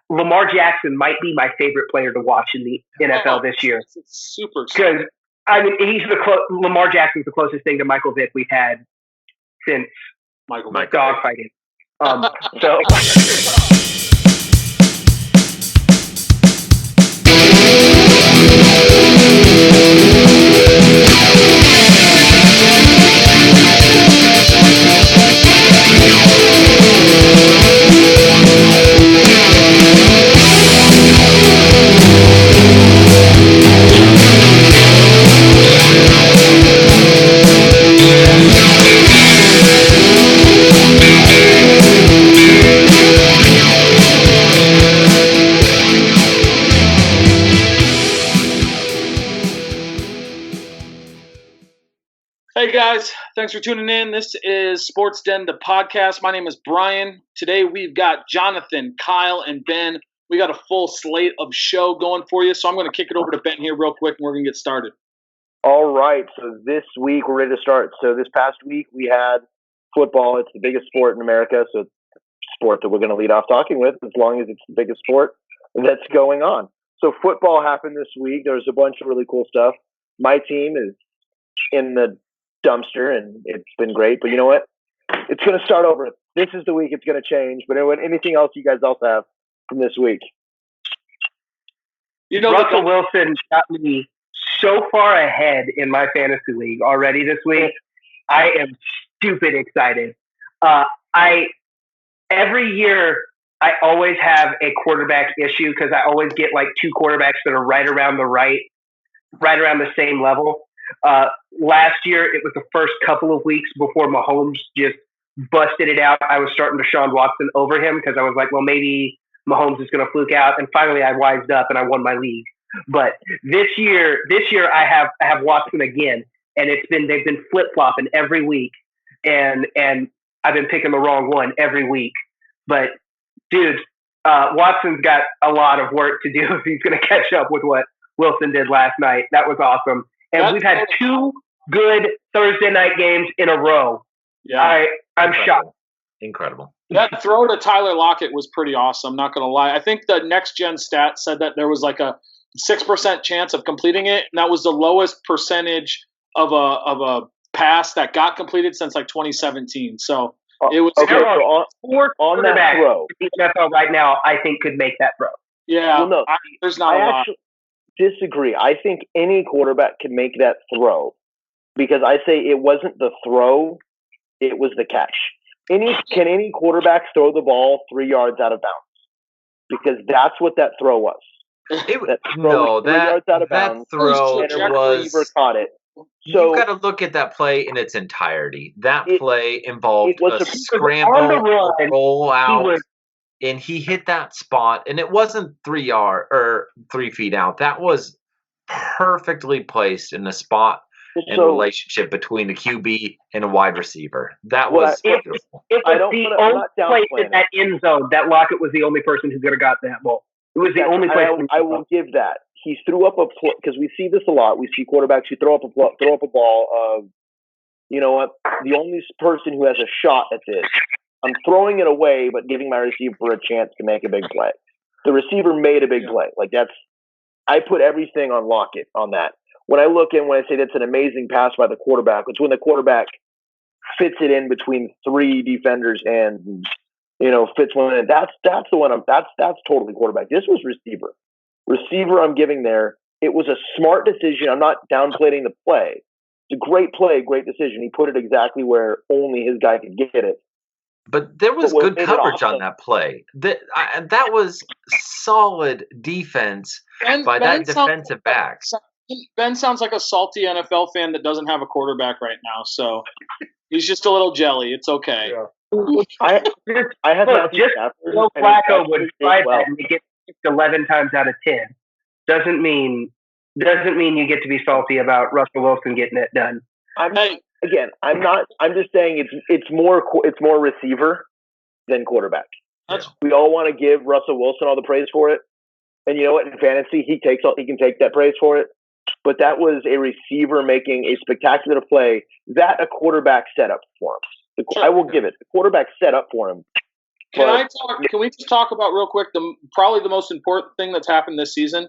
Lamar Jackson might be my favorite player to watch in the NFL this year. It's super exciting. Because, I mean, Lamar Jackson's the closest thing to Michael Vick we've had since Michael dogfighting. So. Hey guys, thanks for tuning in. This is Sports Den, the podcast. My name is Brian. Today we've got Jonathan, Kyle, and Ben. We got a full slate of show going for you, so I'm going to kick it over to Ben here real quick, and we're going to get started. All right, so this week we're ready to start. So this past week we had football. It's the biggest sport in America, so it's a sport that we're going to lead off talking with as long as it's the biggest sport that's going on. So football happened this week. There's a bunch of really cool stuff. My team is in the dumpster, and it's been great. But you know what? It's going to start over. This is the week it's going to change. But anything else you guys also have from this week? You know, Russell Wilson got me so far ahead in my fantasy league already this week. I am stupid excited. Every year I always have a quarterback issue because I always get like two quarterbacks that are right around the same level. Last year, it was the first couple of weeks before Mahomes just busted it out. I was starting Deshaun Watson over him because I was like, well, maybe Mahomes is going to fluke out. And finally, I wised up and I won my league. But this year I have Watson again, and they've been flip flopping every week, and I've been picking the wrong one every week. But dude, Watson's got a lot of work to do if he's going to catch up with what Wilson did last night. That was awesome. And we've had two good Thursday night games in a row. Yeah, I'm shocked. Incredible. That throw to Tyler Lockett was pretty awesome, not going to lie. I think the Next Gen stat said that there was like a 6% chance of completing it, and that was the lowest percentage of a pass that got completed since like 2017. So it was okay. So on that throw, the NFL right now, I think could make that throw. Yeah, well, no, there's not a lot. Disagree. I think any quarterback can make that throw because I say it wasn't the throw, it was the catch. Can any quarterback throw the ball 3 yards out of bounds? Because that's what that throw was. That throw was caught it. So you've got to look at that play in its entirety. That play involved a scramble, a roll out. And he hit that spot, and it wasn't 3 feet out. That was perfectly placed in the spot and relationship between the QB and a wide receiver. That was beautiful. It was the only place in that end zone that Lockett was the only person who could have got that ball. It was the only place. I will give that. He threw up because we see this a lot. We see quarterbacks who throw up a ball of, you know what, the only person who has a shot at this. I'm throwing it away, but giving my receiver a chance to make a big play. The receiver made a big play. I put everything on Lockett on that. When I say that's an amazing pass by the quarterback, it's when the quarterback fits it in between three defenders and, fits one in. That's the one. That's totally quarterback. This was receiver. Receiver I'm giving there. It was a smart decision. I'm not downplaying the play. It's a great play, great decision. He put it exactly where only his guy could get it. But there was good coverage on that play. That was solid defense by that defensive back. Ben sounds like a salty NFL fan that doesn't have a quarterback right now, so he's just a little jelly. It's okay. Yeah. I have Joe Flacco would try that and get 11 times out of 10. Doesn't mean you get to be salty about Russell Wilson getting it done. I'm not. I'm just saying it's more receiver than quarterback. We all want to give Russell Wilson all the praise for it, and you know what? In fantasy, he can take that praise for it. But that was a receiver making a spectacular play that a quarterback set up for him. I will give it. The quarterback set up for him Can we just talk about real quick probably the most important thing that's happened this season?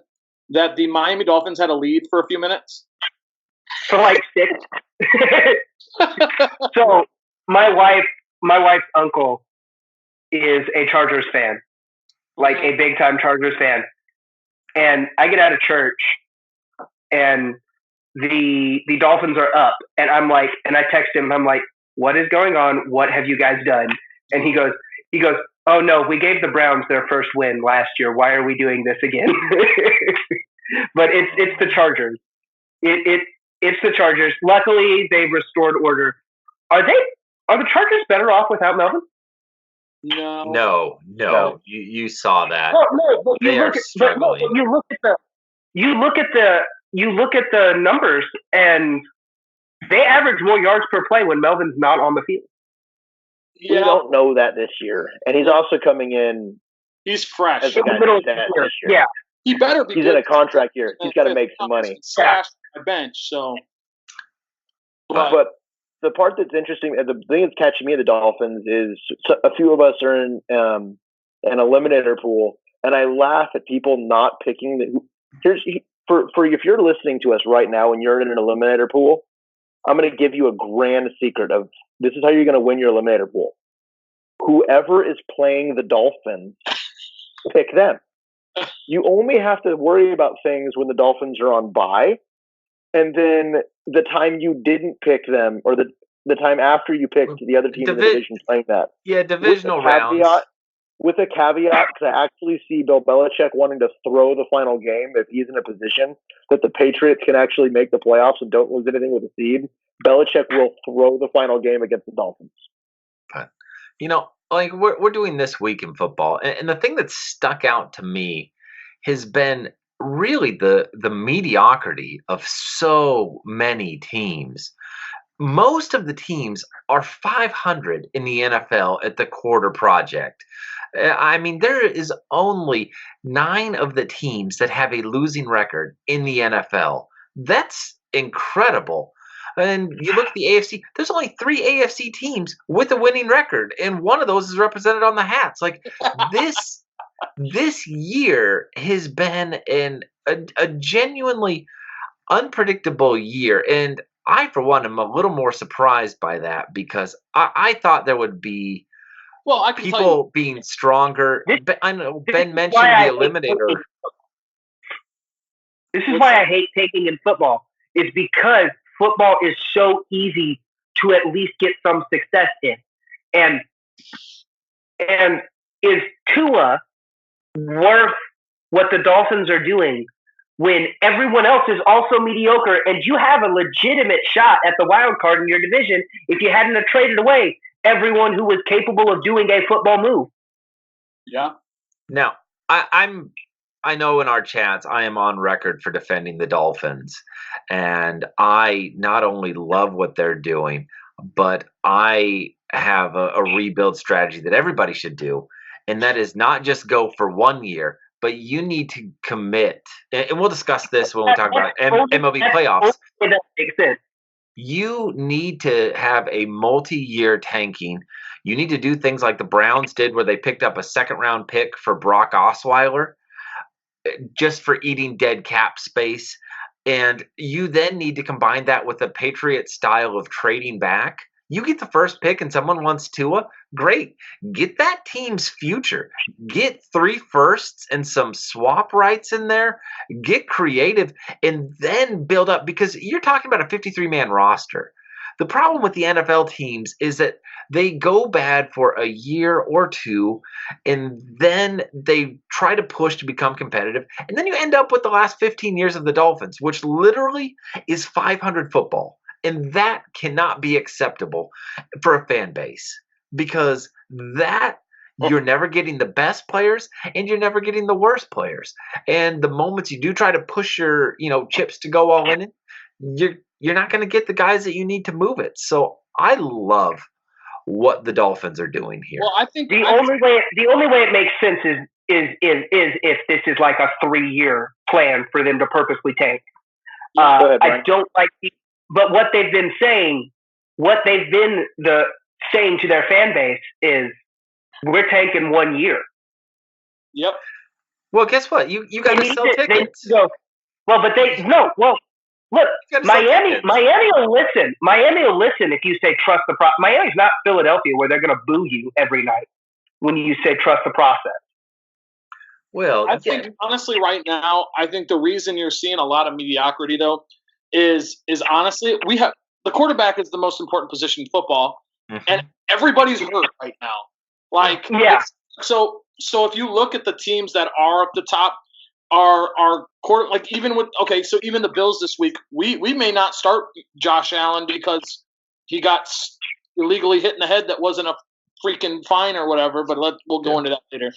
That the Miami Dolphins had a lead for a few minutes. For like 6. So my wife's uncle is a Chargers fan, like a big time Chargers fan. And I get out of church and the Dolphins are up, and I'm like, and I text him, I'm like, what is going on? What have you guys done? And he goes, oh no, we gave the Browns their first win last year. Why are we doing this again? But it's the Chargers. It's the Chargers. Luckily, they've restored order. Are the Chargers better off without Melvin? No. You saw that. No, but you look at the numbers, and they average more yards per play when Melvin's not on the field. We don't know that this year, and he's also coming in. He's fresh. As a guy this year. Yeah, he better be. He's in a contract year. He's got to make some money. Slashed my bench, so. But the part that's interesting, the thing that's catching me, the Dolphins, is a few of us are in an eliminator pool, and I laugh at people not picking if you're listening to us right now and you're in an eliminator pool, I'm going to give you a grand secret of this is how you're going to win your eliminator pool. Whoever is playing the Dolphins, pick them. You only have to worry about things when the Dolphins are on bye, and then the time you didn't pick them, or the time after you picked the other team in the division playing that. Yeah, divisional rounds. With a caveat, because I actually see Bill Belichick wanting to throw the final game if he's in a position that the Patriots can actually make the playoffs and don't lose anything with a seed. Belichick will throw the final game against the Dolphins. But, like we're doing this week in football, and the thing that stuck out to me has been really the mediocrity of so many teams. Most of the teams are 500 in the NFL at the quarter project. I mean, there is only 9 of the teams that have a losing record in the NFL. That's incredible. And you look at the AFC, there's only 3 AFC teams with a winning record, and one of those is represented on the hats. Like this year has been a genuinely unpredictable year, and I, for one, am a little more surprised by that because I thought there would be people being stronger. I know Ben mentioned the eliminator. This is why I hate taking in football. Is because football is so easy to at least get some success in. And is Tua worth what the Dolphins are doing when everyone else is also mediocre and you have a legitimate shot at the wild card in your division if you hadn't have traded away everyone who was capable of doing a football move? Yeah. Now, I know in our chats I am on record for defending the Dolphins, and I not only love what they're doing, but I have a rebuild strategy that everybody should do, and that is not just go for 1 year, but you need to commit. And we'll discuss this when we talk about MLB playoffs. That makes sense. You need to have a multi-year tanking. You need to do things like the Browns did where they picked up a second-round pick for Brock Osweiler just for eating dead cap space. And you then need to combine that with a Patriot style of trading back. You get the first pick and someone wants Tua, great. Get that team's future. Get 3 firsts and some swap rights in there. Get creative and then build up, because you're talking about a 53-man roster. The problem with the NFL teams is that they go bad for a year or 2, and then they try to push to become competitive. And then you end up with the last 15 years of the Dolphins, which literally is 500 football. And that cannot be acceptable for a fan base, because you're never getting the best players and you're never getting the worst players. And the moments you do try to push your, chips to go all in, you're not going to get the guys that you need to move it. So I love what the Dolphins are doing here. Well, I think the only way it makes sense is if this is like a 3-year plan for them to purposely tank. Go ahead, I don't like but what they've been saying to their fan base is we're tanking 1 year. Yep. Well, guess what? You got to sell tickets. Look, Miami will listen. Miami will listen if you say trust the process. Miami's not Philadelphia where they're going to boo you every night when you say trust the process. Well, I think honestly right now, I think the reason you're seeing a lot of mediocrity though is honestly we have the quarterback is the most important position in football, and everybody's hurt right now. Like so if you look at the teams that are up the top, our quarter like even the Bills this week, we may not start Josh Allen because he got illegally hit in the head that wasn't a freaking fine or whatever. But we'll go into that later.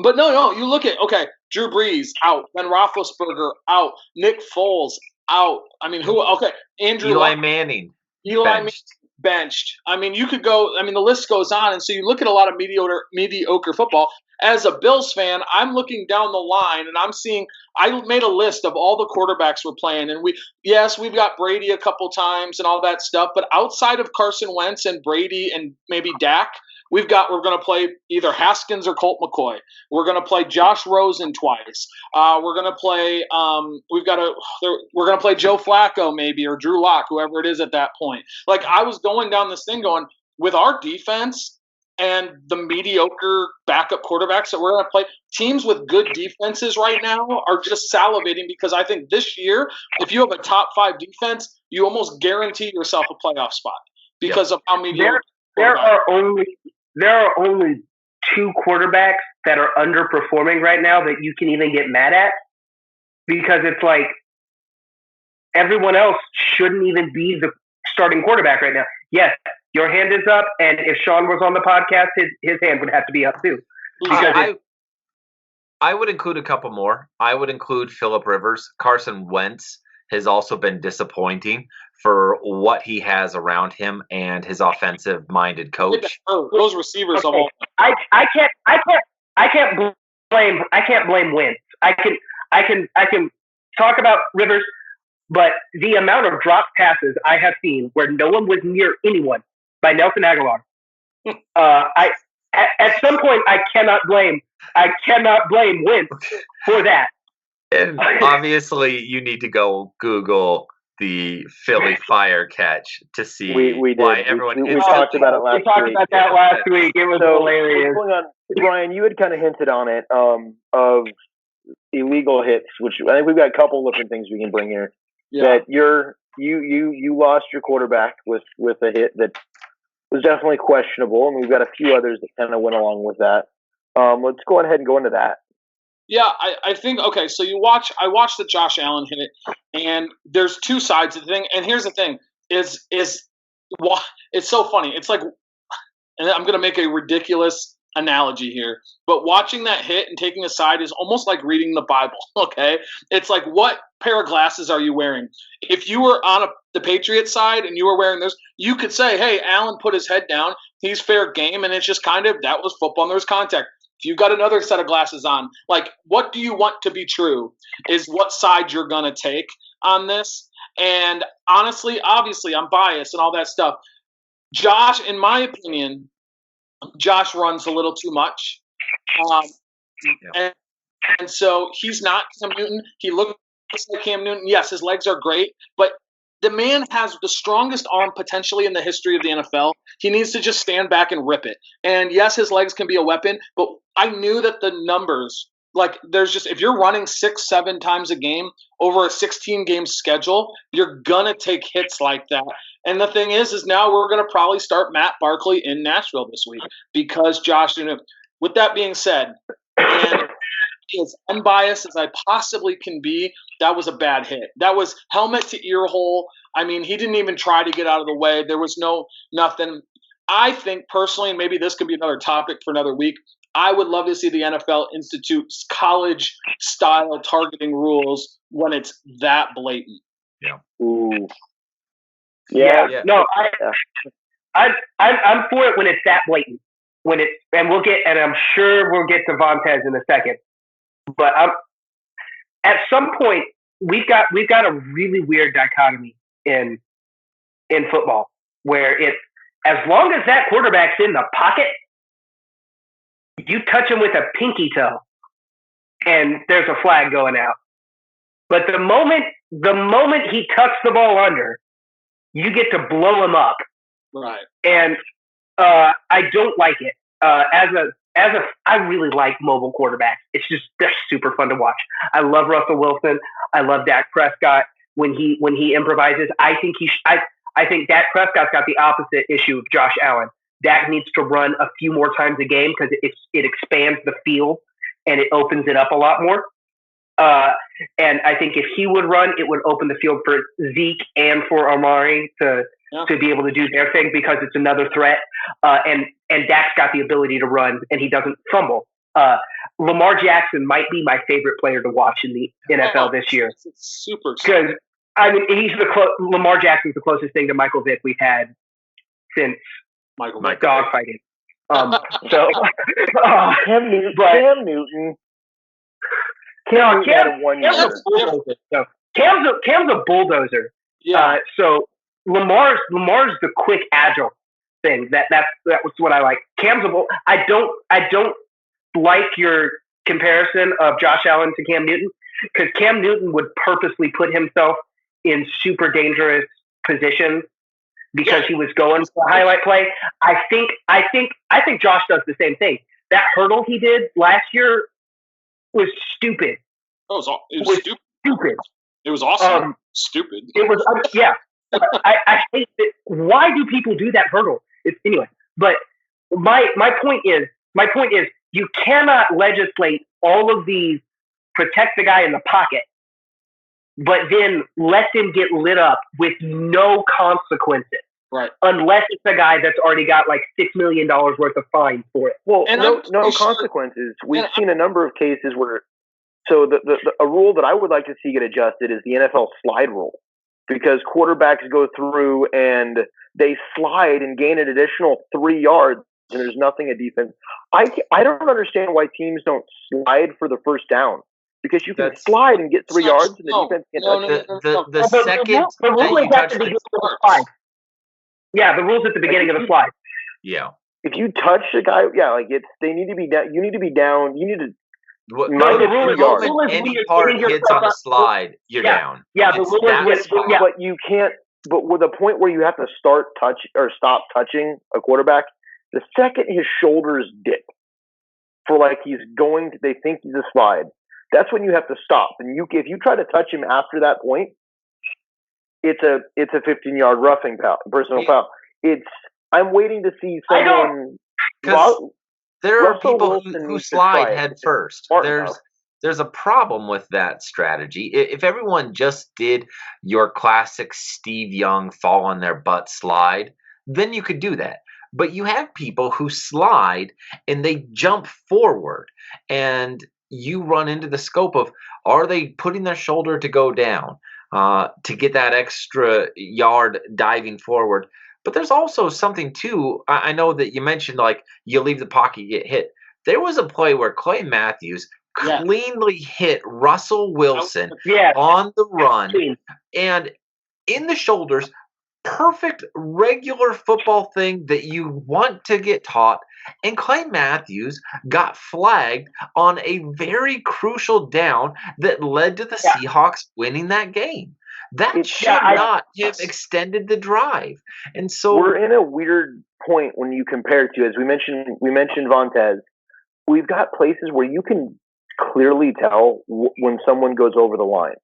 But no, you look at Drew Brees out, Ben Roethlisberger out, Nick Foles out. I mean, who? Okay, Eli Manning benched. I mean, you could go. I mean, the list goes on, and so you look at a lot of mediocre football. As a Bills fan, I'm looking down the line, and I'm seeing. I made a list of all the quarterbacks we're playing, and we've got Brady a couple times and all that stuff, but outside of Carson Wentz and Brady and maybe Dak. We're going to play either Haskins or Colt McCoy. We're going to play Josh Rosen twice. We're going to play. We're going to play Joe Flacco maybe or Drew Lock, whoever it is at that point. Like I was going down this thing, going with our defense and the mediocre backup quarterbacks that we're going to play. Teams with good defenses right now are just salivating because I think this year, if you have a top 5 defense, you almost guarantee yourself a playoff spot because of how mediocre. There are only 2 quarterbacks that are underperforming right now that you can even get mad at because it's like everyone else shouldn't even be the starting quarterback right now. Yes, your hand is up, and if Sean was on the podcast, his hand would have to be up too. I would include a couple more. I would include Phillip Rivers. Carson Wentz has also been disappointing for what he has around him and his offensive-minded coach. Those receivers, I can't blame Wentz. I can talk about Rivers, but the amount of drop passes I have seen where no one was near anyone by Nelson Aguilar. At some point, I cannot blame Wentz for that. And obviously, you need to go Google the Philly Fire catch to see why everyone. We talked about it last week. We talked about that last week. It was hilarious. Brian, you had kind of hinted on it of illegal hits, which I think we've got a couple different things we can bring here. Yeah. That you lost your quarterback with a hit that was definitely questionable, and we've got a few others that kind of went along with that. Let's go ahead and go into that. Yeah, I think so I watched the Josh Allen hit, and there's 2 sides of the thing. And here's the thing: is it's so funny. It's like, and I'm gonna make a ridiculous analogy here, but watching that hit and taking a side is almost like reading the Bible. Okay, it's like what pair of glasses are you wearing? If you were on the Patriot side and you were wearing those, you could say, "Hey, Allen put his head down. He's fair game," and it's just kind of that was football and there was contact. If you've got another set of glasses on, like what do you want to be true is what side you're going to take on this. And honestly, obviously, I'm biased and all that stuff. Josh, in my opinion, Josh runs a little too much. And so he's not Cam Newton. He looks like Cam Newton. Yes, his legs are great, but the man has the strongest arm potentially in the history of the NFL. He needs to just stand back and rip it. And yes, his legs can be a weapon, but I knew that the numbers, like there's just, if you're running 6-7 times a game over a 16-game schedule, you're going to take hits like that. And the thing is now we're going to probably start Matt Barkley in Nashville this week because Josh, with that being said, and as unbiased as I possibly can be, that was a bad hit. That was helmet to ear hole. I mean, he didn't even try to get out of the way. There was nothing. I think personally, and maybe this could be another topic for another week, I would love to see the NFL institute college-style targeting rules when it's that blatant. Yeah. Ooh. Yeah. No, I'm for it when it's that blatant. And I'm sure we'll get to Vontaze in a second. But at some point we've got a really weird dichotomy in football where it's as long as that quarterback's in the pocket, you touch him with a pinky toe, and there's a flag going out. But the moment he tucks the ball under, you get to blow him up. Right. And I don't like it. I really like mobile quarterbacks. It's just they're super fun to watch. I love Russell Wilson. I love Dak Prescott when he improvises. I think Dak Prescott's got the opposite issue of Josh Allen. Dak needs to run a few more times a game because it expands the field and it opens it up a lot more. And I think if he would run, it would open the field for Zeke and for Amari to be able to do their thing because it's another threat. And Dak's got the ability to run and he doesn't fumble. Lamar Jackson might be my favorite player to watch in the NFL this year. It's super. Because Lamar Jackson's the closest thing to Michael Vick we've had since Michael dogfighting. Cam Newton. Cam's a bulldozer. Yeah. So Lamar's the quick, agile thing. That was what I like. I don't like your comparison of Josh Allen to Cam Newton because Cam Newton would purposely put himself in super dangerous positions because he was going for a highlight play. I think Josh does the same thing. That hurdle he did last year was stupid. It was stupid. It was awesome. Stupid. It was yeah. I hate it. Why do people do that hurdle? Anyway. But my point is you cannot legislate all of these protect the guy in the pocket, but then let them get lit up with no consequences. Right. Unless it's a guy that's already got like $6 million worth of fines for it. Well, no consequences. We've seen a number of cases where. So a rule that I would like to see get adjusted is the NFL slide rule, because quarterbacks go through and they slide and gain an additional 3 yards, and there's nothing a defense. I don't understand why teams don't slide for the first down, because you can slide and get 3 yards, and the defense can't touch it. The second the rule is at the beginning of the slide. Yeah, the rule's at the beginning of the slide. Yeah. If you touch a guy, they need to be down. You need to be down. You need to. The rule is any part hits on a slide, you're down. Yeah, the rule is but you can't. But with a point where you have to stop touching a quarterback, the second his shoulders dip for like they think he's a slide. That's when you have to stop. And if you try to touch him after that point, it's a 15-yard roughing personal foul. I'm waiting to see someone. There are people who slide head first. There's a problem with that strategy. If everyone just did your classic Steve Young fall on their butt slide, then you could do that. But you have people who slide and they jump forward, and you run into the scope of, are they putting their shoulder to go down to get that extra yard diving forward? But there's also something, too. I know that you mentioned, like, you leave the pocket, you get hit. There was a play where Clay Matthews cleanly hit Russell Wilson on the run and in the shoulders. Perfect regular football thing that you want to get taught. And Clay Matthews got flagged on a very crucial down that led to the Seahawks winning that game. That should not have extended the drive. And so we're in a weird point when you compare it to, as we mentioned Vontez. We've got places where you can clearly tell when someone goes over the line.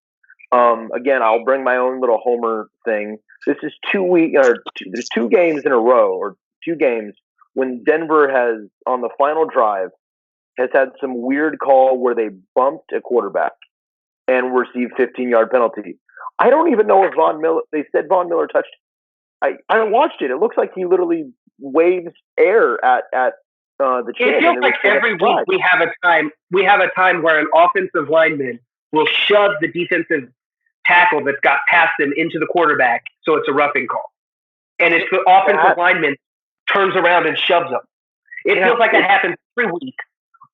Again, I'll bring my own little homer thing. This is there's 2 games in a row, or 2 games when Denver has, on the final drive, has had some weird call where they bumped a quarterback and received 15-yard penalty. I don't even know if they said Von Miller touched. I watched it. It looks like he literally waves air at the chin. It feels like every week we have a time where an offensive lineman will shove the defensive tackle that's got past them into the quarterback, so it's a roughing call. And it's the offensive lineman turns around and shoves them. It feels like that happens every week.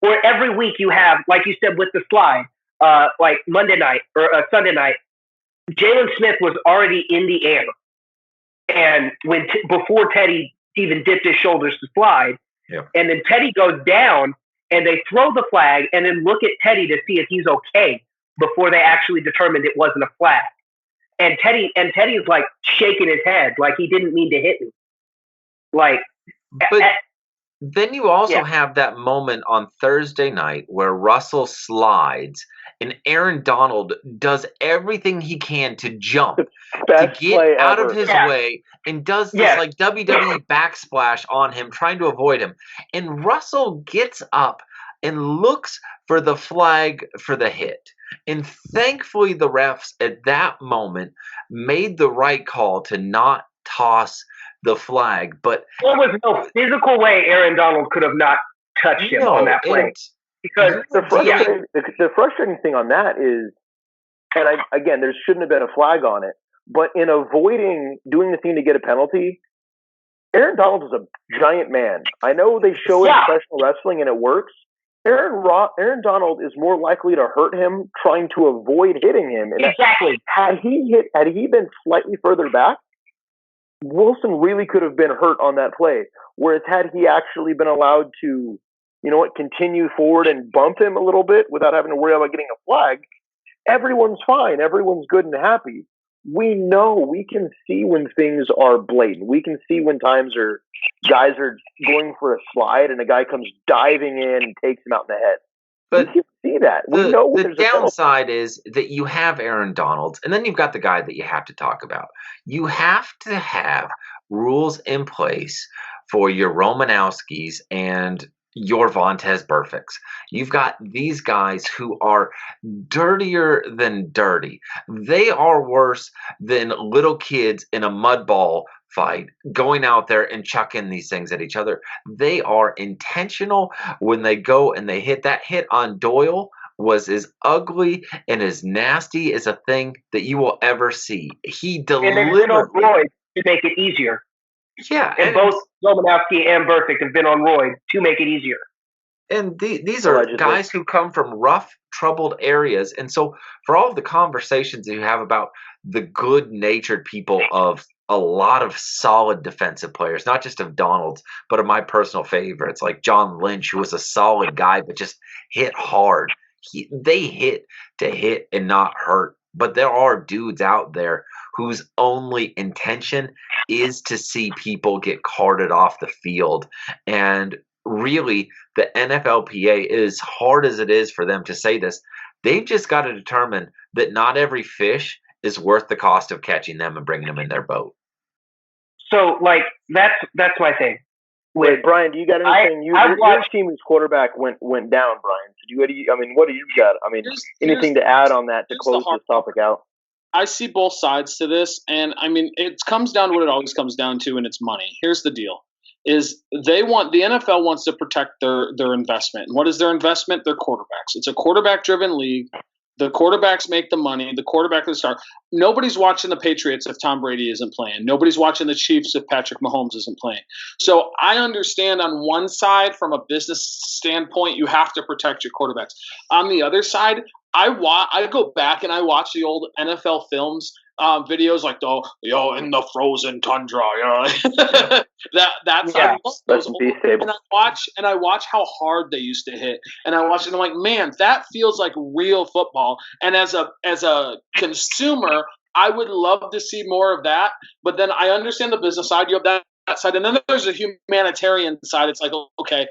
Or every week you have, like you said with the slide, like Monday night or Sunday night, Jalen Smith was already in the air. And before Teddy even dipped his shoulders to slide, and then Teddy goes down and they throw the flag and then look at Teddy to see if he's okay before they actually determined it wasn't a flag. And Teddy's like shaking his head like he didn't mean to hit me. Like, but then you also have that moment on Thursday night where Russell slides and Aaron Donald does everything he can to jump, to get out of his way, and does this like WWE backsplash on him, trying to avoid him. And Russell gets up and looks for the flag for the hit. And thankfully, the refs at that moment made the right call to not toss the flag. But there was no physical way Aaron Donald could have not touched him on that play. Because the frustrating thing on that is, and again, there shouldn't have been a flag on it, but in avoiding doing the thing to get a penalty, Aaron Donald is a giant man. I know they show it in professional wrestling and it works. Aaron Donald is more likely to hurt him trying to avoid hitting him. And exactly. Had he been slightly further back, Wilson really could have been hurt on that play. Whereas had he actually been allowed to, continue forward and bump him a little bit without having to worry about getting a flag, everyone's fine. Everyone's good and happy. We can see when things are blatant. We can see when guys are going for a slide and a guy comes diving in and takes him out in the head. But we can see that. The downside is that you have Aaron Donald, and then you've got the guy that you have to talk about. You have to have rules in place for your Romanowskis and your Vontaze Burficts. You've got these guys who are dirtier than dirty. They are worse than little kids in a mud ball fight going out there and chucking these things at each other. They are intentional when they go and they hit. That hit on Doyle was as ugly and as nasty as a thing that you will ever see. He deliberately to make it easier. Yeah, and both Romanowski and Burfict have been on roid to make it easier. And these are guys who come from rough, troubled areas. And so for all of the conversations you have about the good-natured people of a lot of solid defensive players, not just of Donald's, but of my personal favorites, like John Lynch, who was a solid guy but just hit hard. They hit to hit and not hurt. But there are dudes out there whose only intention is to see people get carted off the field. And really, the NFLPA, as hard as it is for them to say this, they've just got to determine that not every fish is worth the cost of catching them and bringing them in their boat. So, that's my thing. Wait, Brian, do you got anything? Your team's quarterback went down, Brian. So what do you got? I mean, anything to add on that to close this topic out? I see both sides to this, and I mean, it comes down to what it always comes down to, and it's money. Here's the deal: is the NFL wants to protect their investment. And what is their investment? Their quarterbacks. It's a quarterback-driven league. The quarterbacks make the money. The quarterback is the star. Nobody's watching the Patriots if Tom Brady isn't playing. Nobody's watching the Chiefs if Patrick Mahomes isn't playing. So I understand on one side, from a business standpoint, you have to protect your quarterbacks. On the other side, I go back and I watch the old NFL films, videos like in the frozen tundra, that's I love those old, and I watch how hard they used to hit, and I watch and I'm like, man, that feels like real football. And as a consumer, I would love to see more of that. But then I understand the business side. You have that side, and then there's a humanitarian side. It's like, okay,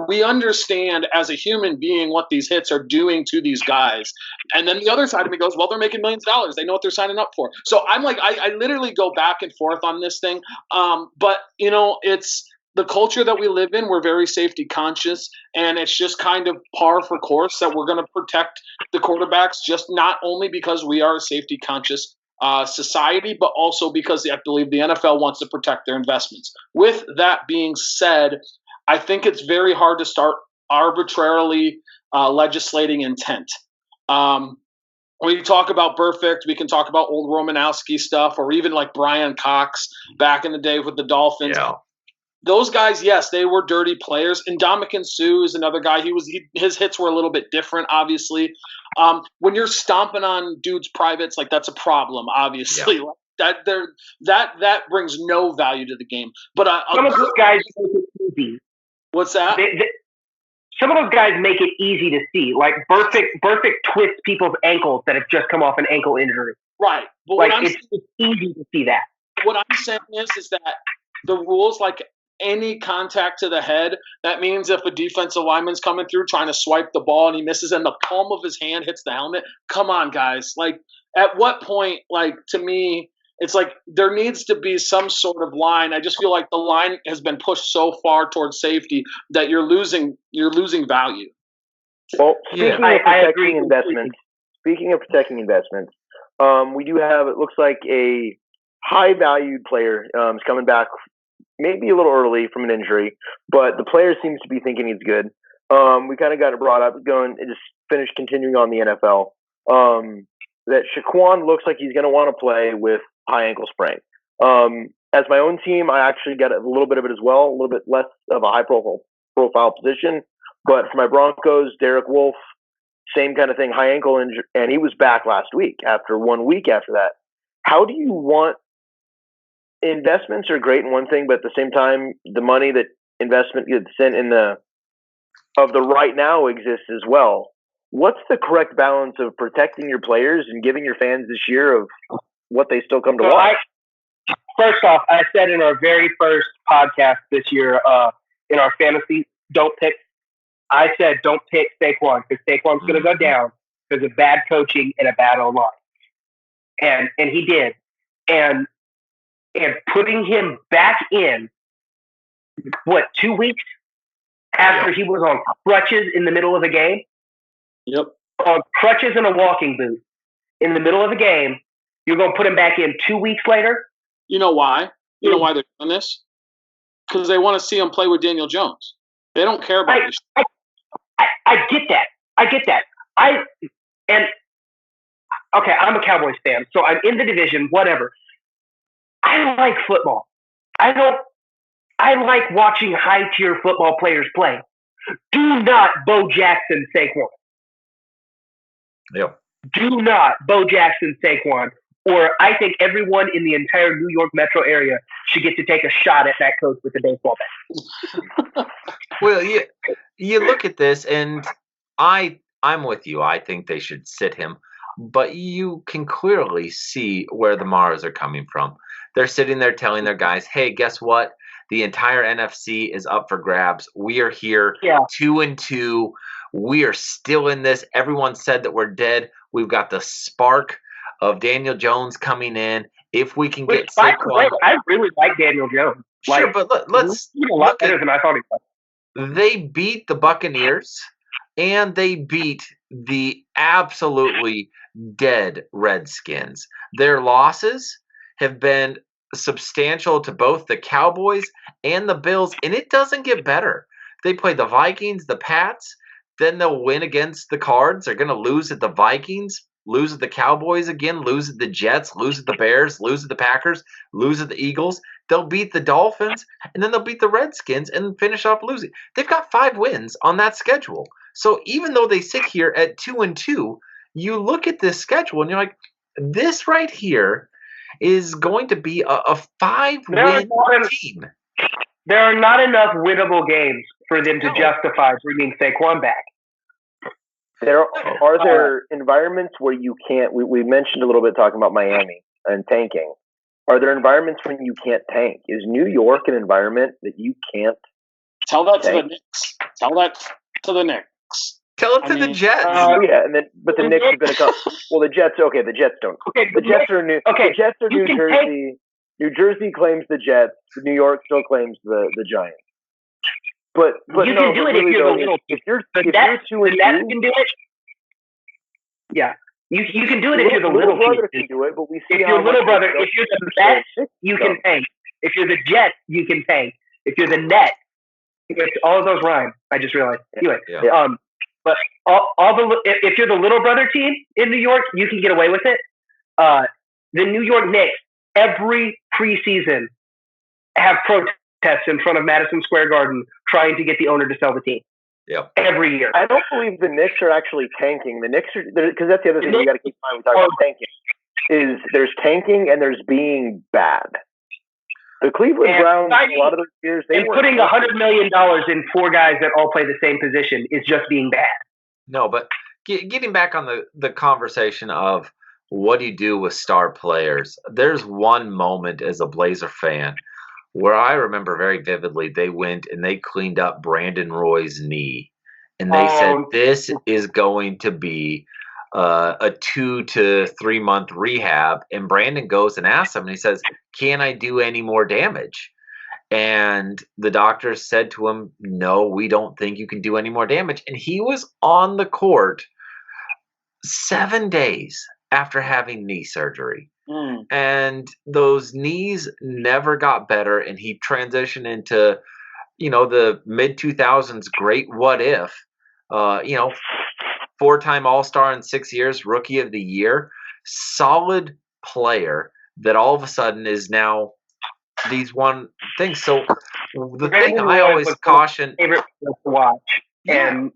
we understand as a human being what these hits are doing to these guys. And then the other side of me goes, well, they're making millions of dollars. They know what they're signing up for. So I'm like, I literally go back and forth on this thing. But, it's the culture that we live in. We're very safety conscious. And it's just kind of par for course that we're going to protect the quarterbacks, just not only because we are a safety conscious society, but also because I believe the NFL wants to protect their investments. With that being said, I think it's very hard to start arbitrarily legislating intent. When you talk about Burfict, we can talk about old Romanowski stuff, or even like Brian Cox back in the day with the Dolphins. Yeah. Those guys, yes, they were dirty players. And Ndamukong Suh is another guy. His hits were a little bit different, obviously. When you're stomping on dudes' privates, like that's a problem, obviously. Yeah. That brings no value to the game. But some of those guys make it easy. What's that? some of those guys make it easy to see. Like Burfict twists people's ankles that have just come off an ankle injury. Right. But like it's easy to see that. What I'm saying is that the rules, like any contact to the head, that means if a defensive lineman's coming through trying to swipe the ball and he misses and the palm of his hand hits the helmet, come on, guys. Like, at what point, like, to me, it's like there needs to be some sort of line. I just feel like the line has been pushed so far towards safety that you're losing value. Well, speaking of protecting investments, we do have, it looks like, a high-valued player is coming back maybe a little early from an injury, but the player seems to be thinking he's good. We kind of got it brought up, continuing on the NFL, that Shaquan looks like he's going to want to play with high ankle sprain. As my own team, I actually got a little bit of it as well, a little bit less of a high-profile position, but for my Broncos, Derek Wolfe, same kind of thing, high ankle injury, and he was back last week after 1 week after that. How do you want investments are great in one thing, but at the same time, the money that investment gets sent in the right now exists as well. What's the correct balance of protecting your players and giving your fans this year of what they still come to watch? First off, I said in our very first podcast this year, in our fantasy don't pick, I said don't pick Saquon because Saquon's going to go down because of bad coaching and a bad O-line. And he did. And putting him back in, 2 weeks after he was on crutches in the middle of the game? Yep. On crutches and a walking boot in the middle of the game, you're going to put him back in 2 weeks later? You know why? You know why they're doing this? Because they want to see him play with Daniel Jones. They don't care about this. I get that. Okay, I'm a Cowboys fan, so I'm in the division, whatever. I like football. I like watching high-tier football players play. Do not Bo Jackson Saquon. Yep. Do not Bo Jackson Saquon, or I think everyone in the entire New York metro area should get to take a shot at that coach with a baseball bat. Well, you look at this, and I'm with you. I think they should sit him. But you can clearly see where the Maras are coming from. They're sitting there telling their guys, hey, guess what? The entire NFC is up for grabs. We are here 2-2. We are still in this. Everyone said that we're dead. We've got the spark of Daniel Jones coming in. If we can get Saquon. I really like Daniel Jones. Sure, but let's a lot better than I thought he was. They beat the Buccaneers, and they beat the absolutely dead Redskins. Their losses have been substantial to both the Cowboys and the Bills, and it doesn't get better. They play the Vikings, the Pats, then they'll win against the Cards. They're going to lose at the Vikings, lose at the Cowboys again, lose at the Jets, lose at the Bears, lose at the Packers, lose at the Eagles. They'll beat the Dolphins, and then they'll beat the Redskins and finish off losing. They've got 5 wins on that schedule. So even though they sit here at 2-2, you look at this schedule and you're like, this right here is going to be a 5-win team. There are not enough winnable games for them to justify bringing Saquon back. Are there environments where you can't? We mentioned a little bit talking about Miami and tanking. Are there environments when you can't tank? Is New York an environment that you can't? Tell that to the Knicks. Tell that to the Knicks. Tell it to the Jets. But the Knicks are going to come. Well, the Jets. Okay, the Jets don't. Okay, the Jets are new. Okay, the Jets are New Jersey. New Jersey claims the Jets. New York still claims the Giants. But you can do it if you're the little. If you're 2-2, you can do it. Yeah, you can do it if you're the little brother. Can do it, but we see if you're little brother, if you're the Nets, you can tank. If you're the Jets, you can tank. If you're the Nets, all of those rhyme. I just realized. Anyway, but if you're the little brother team in New York, you can get away with it. The New York Knicks every preseason have protests in front of Madison Square Garden trying to get the owner to sell the team. Yeah, every year. I don't believe the Knicks are actually tanking. The Knicks are, because that's the other thing we got to keep in mind when we talk about tanking. Is there's tanking and there's being bad. The Cleveland Browns, a lot of those years, they were putting $100 million in 4 guys that all play the same position is just being bad. No, but getting back on the conversation of what do you do with star players, there's one moment as a Blazer fan where I remember very vividly they went and they cleaned up Brandon Roy's knee. And they said, this is going to be a 2 to 3 month rehab. And Brandon goes and asks him, and he says, can I do any more damage? And the doctor said to him, no, we don't think you can do any more damage. And he was on the court 7 days after having knee surgery. And those knees never got better. And he transitioned into, the mid 2000s great what if, 4-time All-Star in 6 years, Rookie of the Year, solid player that all of a sudden is now these one things. So the thing I always caution, favorite to watch, and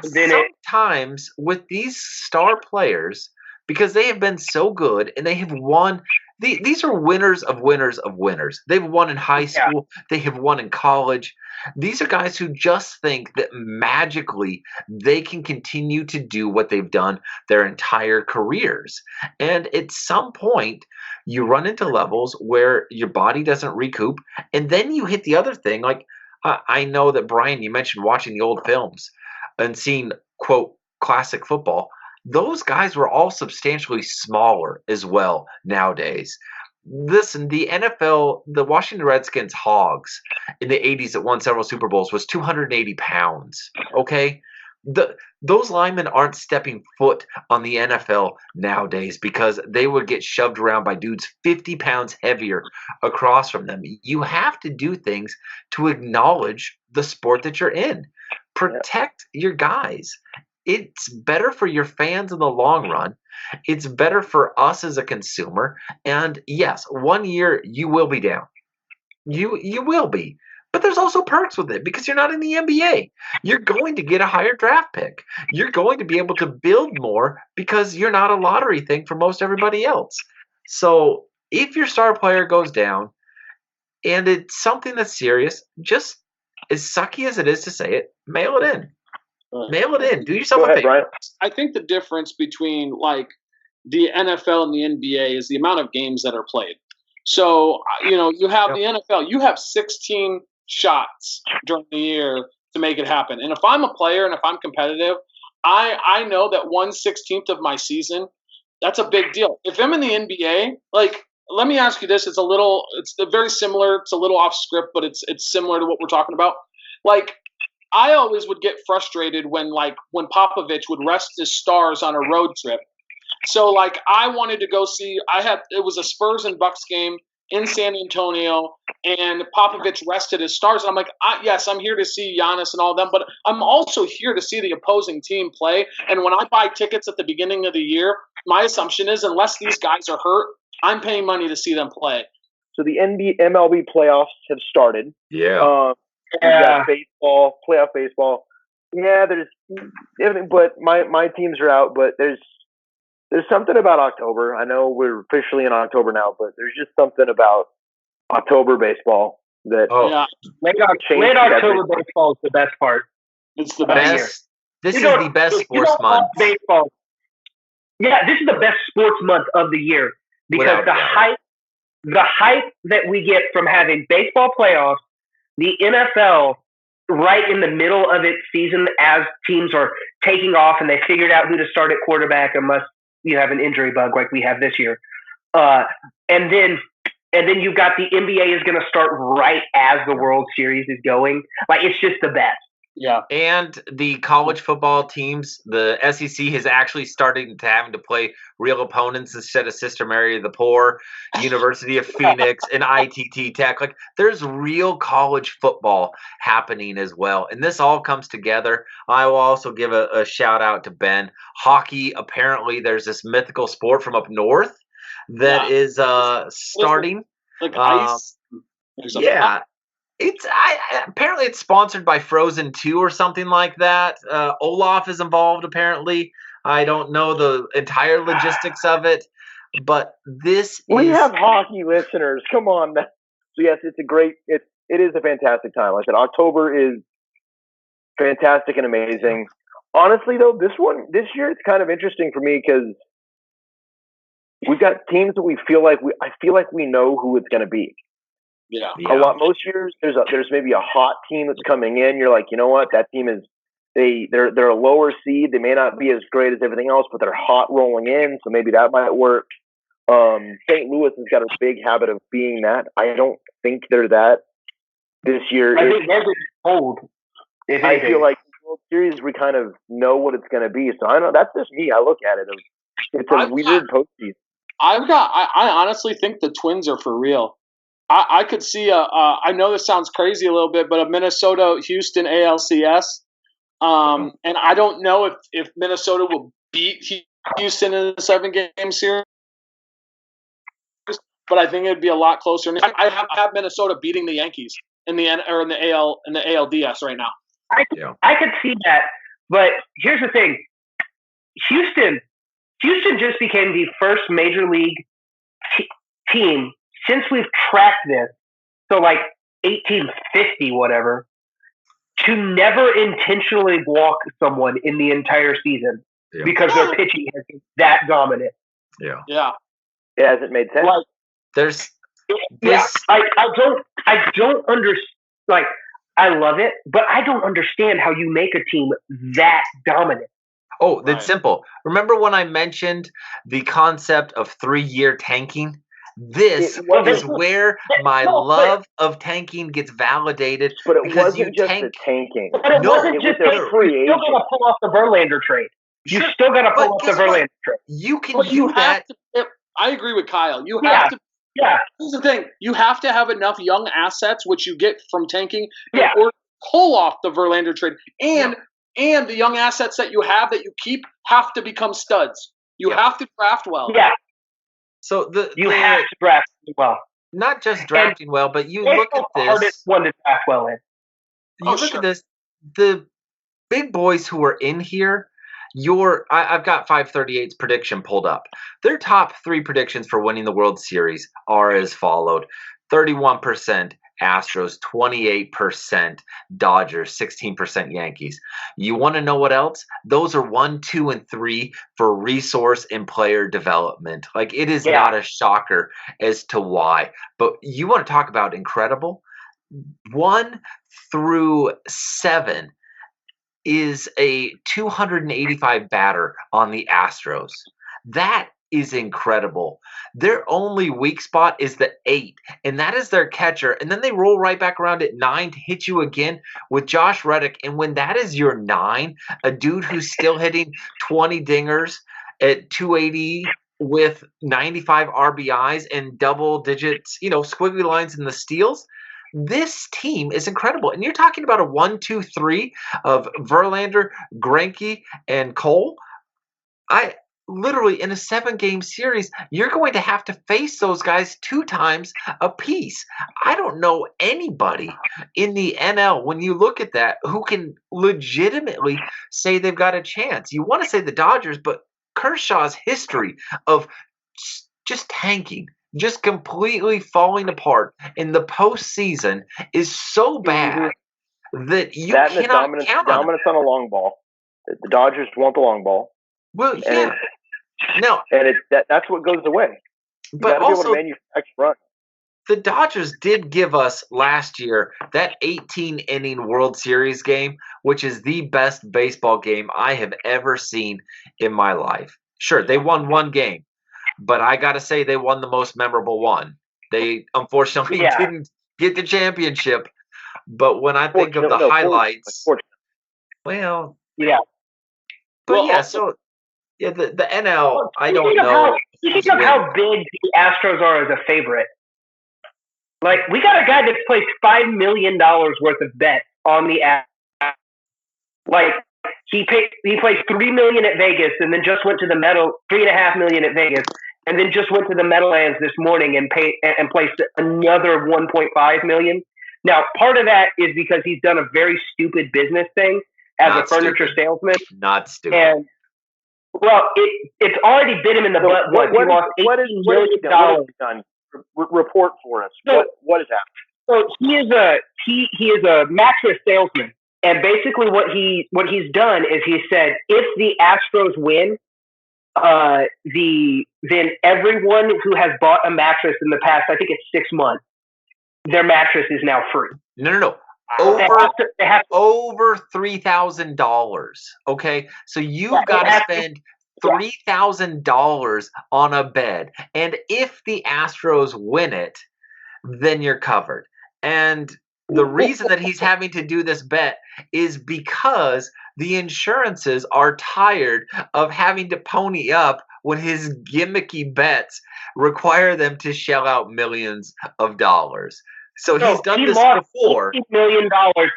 then sometimes with these star players, because they have been so good and they have won. These are winners of winners of winners. They've won in high school. They have won in college. These are guys who just think that magically they can continue to do what they've done their entire careers. And at some point, you run into levels where your body doesn't recoup. And then you hit the other thing. Like, I know that, Brian, you mentioned watching the old films and seeing, quote, classic football. Those guys were all substantially smaller as well nowadays. Listen, the NFL, the Washington Redskins Hogs in the 80s that won several Super Bowls was 280 pounds, okay? Those linemen aren't stepping foot on the NFL nowadays because they would get shoved around by dudes 50 pounds heavier across from them. You have to do things to acknowledge the sport that you're in. Protect your guys. It's better for your fans in the long run. It's better for us as a consumer. And yes, 1 year you will be down. You will be. But there's also perks with it because you're not in the NBA. You're going to get a higher draft pick. You're going to be able to build more because you're not a lottery thing for most everybody else. So if your star player goes down and it's something that's serious, just as sucky as it is to say it, mail it in. Mail it in. Do yourself a favor. Brian. I think the difference between like the NFL and the NBA is the amount of games that are played. So, you have the NFL, you have 16 shots during the year to make it happen. And if I'm a player and if I'm competitive, I know that 1/16 of my season, that's a big deal. If I'm in the NBA, like, let me ask you this. It's very similar. It's a little off script, but it's similar to what we're talking about. Like, I always would get frustrated when Popovich would rest his stars on a road trip. So, like, I wanted to go see – it was a Spurs and Bucks game in San Antonio, and Popovich rested his stars. And I'm like, yes, I'm here to see Giannis and all of them, but I'm also here to see the opposing team play. And when I buy tickets at the beginning of the year, my assumption is unless these guys are hurt, I'm paying money to see them play. So the MLB playoffs have started. Yeah. We got baseball, playoff baseball. Yeah, there's everything, but my teams are out. But there's something about October. I know we're officially in October now, but there's just something about October baseball that late October baseball is the best part. It's the best. This is the best sports month. Baseball. Yeah, this is the best sports month of the year because the hype that we get from having baseball playoffs. The NFL, right in the middle of its season, as teams are taking off and they figured out who to start at quarterback unless you have an injury bug like we have this year, and then you've got the NBA is going to start right as the World Series is going. Like, it's just the best. Yeah. And the college football teams, the SEC has actually started to having to play real opponents instead of Sister Mary of the Poor, University of Phoenix, and ITT Tech. Like, there's real college football happening as well. And this all comes together. I will also give a shout out to Ben. Hockey, apparently there's this mythical sport from up north that is starting. Like ice. Yeah. Apparently it's sponsored by Frozen 2 or something like that. Olaf is involved apparently. I don't know the entire logistics of it, but we have hockey listeners. Come on. So yes, it is a fantastic time. Like I said, October is fantastic and amazing. Honestly, though, this year it's kind of interesting for me because we've got teams that I feel like we know who it's going to be. Yeah. Most years there's maybe a hot team that's coming in. You're like, you know what, that team is they're a lower seed. They may not be as great as everything else, but they're hot rolling in, so maybe that might work. St. Louis has got a big habit of being that. I don't think they're that this year. I think they're cold. I feel like the World Series we kind of know what it's going to be. So I know that's just me. I look at it. It's a weird postseason. I honestly think the Twins are for real. I could see I know this sounds crazy a little bit, but a Minnesota-Houston ALCS. And I don't know if Minnesota will beat Houston in a 7-game series, but I think it'd be a lot closer. I have Minnesota beating the Yankees in the ALDS right now. I could see that, but here's the thing: Houston just became the first major league team since we've tracked this, so like 1850 whatever, to never intentionally walk someone in the entire season because their pitching has been that dominant. Yeah. It hasn't made sense. Like, there's I don't understand. Like, I love it, but I don't understand how you make a team that dominant. Oh, that's simple. Remember when I mentioned the concept of 3-year tanking? This is where my love of tanking gets validated. But it wasn't just the tanking. But it wasn't just the free agent. You still got to pull off the Verlander trade. You still got to pull off the Verlander trade. You can do that. I agree with Kyle. You have to. Yeah. Here's the thing. You have to have enough young assets, which you get from tanking, or pull off the Verlander trade. And the young assets that you keep have to become studs. You have to draft well. Yeah. So you have to draft well. Not just drafting well, but you look at this. Hardest one to draft well in. You look at this. The big boys who are in here. I've got 538's prediction pulled up. Their top 3 predictions for winning the World Series are as followed: 31% Astros, 28% Dodgers, 16% Yankees. You want to know what else? Those are 1, 2, and 3 for resource and player development. Like, it is not a shocker as to why. But you want to talk about incredible? 1 through 7 is a 285 batter on the Astros. That is incredible. Their only weak spot is the 8, and that is their catcher. And then they roll right back around at 9 to hit you again with Josh Reddick. And when that is your 9, a dude who's still hitting 20 dingers at 280 with 95 RBIs and double digits, squiggly lines in the steals, this team is incredible. And you're talking about a 1, 2, 3 of Verlander, Greinke, and Cole. Literally, in a 7-game series, you're going to have to face those guys 2 times a piece. I don't know anybody in the NL, when you look at that, who can legitimately say they've got a chance. You want to say the Dodgers, but Kershaw's history of just tanking, just completely falling apart in the postseason is so bad that you cannot count on dominance on a long ball. The Dodgers want the long ball. Well, yeah. That's what goes away. You but also, be able to manufacture run. The Dodgers did give us last year that 18-inning World Series game, which is the best baseball game I have ever seen in my life. Sure, they won 1 game. But I got to say they won the most memorable one. They unfortunately didn't get the championship. But when I think of the highlights, well, yeah. But the NL, I don't know. Think of how big the Astros are as a favorite. Like, we got a guy that's placed $5 million worth of bet on the Astros. Like, he placed $3 million at Vegas, and then just went to the $3.5 million at Vegas, and then just went to the Meadowlands this morning and placed another $1.5 million. Now, part of that is because he's done a very stupid business thing as a furniture salesman. Not stupid. And it's already bit him in the butt. What has he done report for us. So, what is happening? So he is a mattress salesman, and basically what he's done is he said if the Astros win, then everyone who has bought a mattress in the past, I think it's 6 months, their mattress is now free. No. Over $3,000. Okay, so you've got to spend $3,000 on a bed, and if the Astros win it, then you're covered. And the reason that he's having to do this bet is because the insurances are tired of having to pony up when his gimmicky bets require them to shell out millions of dollars. So he's done this before. $18 million.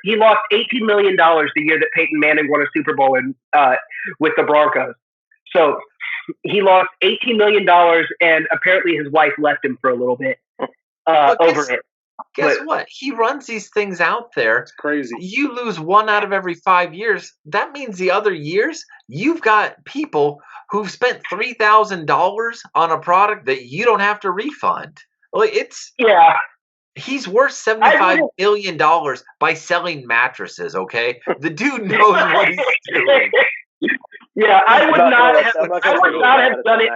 He lost $18 million the year that Peyton Manning won a Super Bowl with the Broncos. So he lost $18 million, and apparently his wife left him for a little bit over it. Guess what? He runs these things out there. It's crazy. You lose 1 out of every 5 years. That means the other years, you've got people who've spent $3,000 on a product that you don't have to refund. Like he's worth $75 million by selling mattresses, okay? The dude knows what he's doing. Yeah, I would not have done it.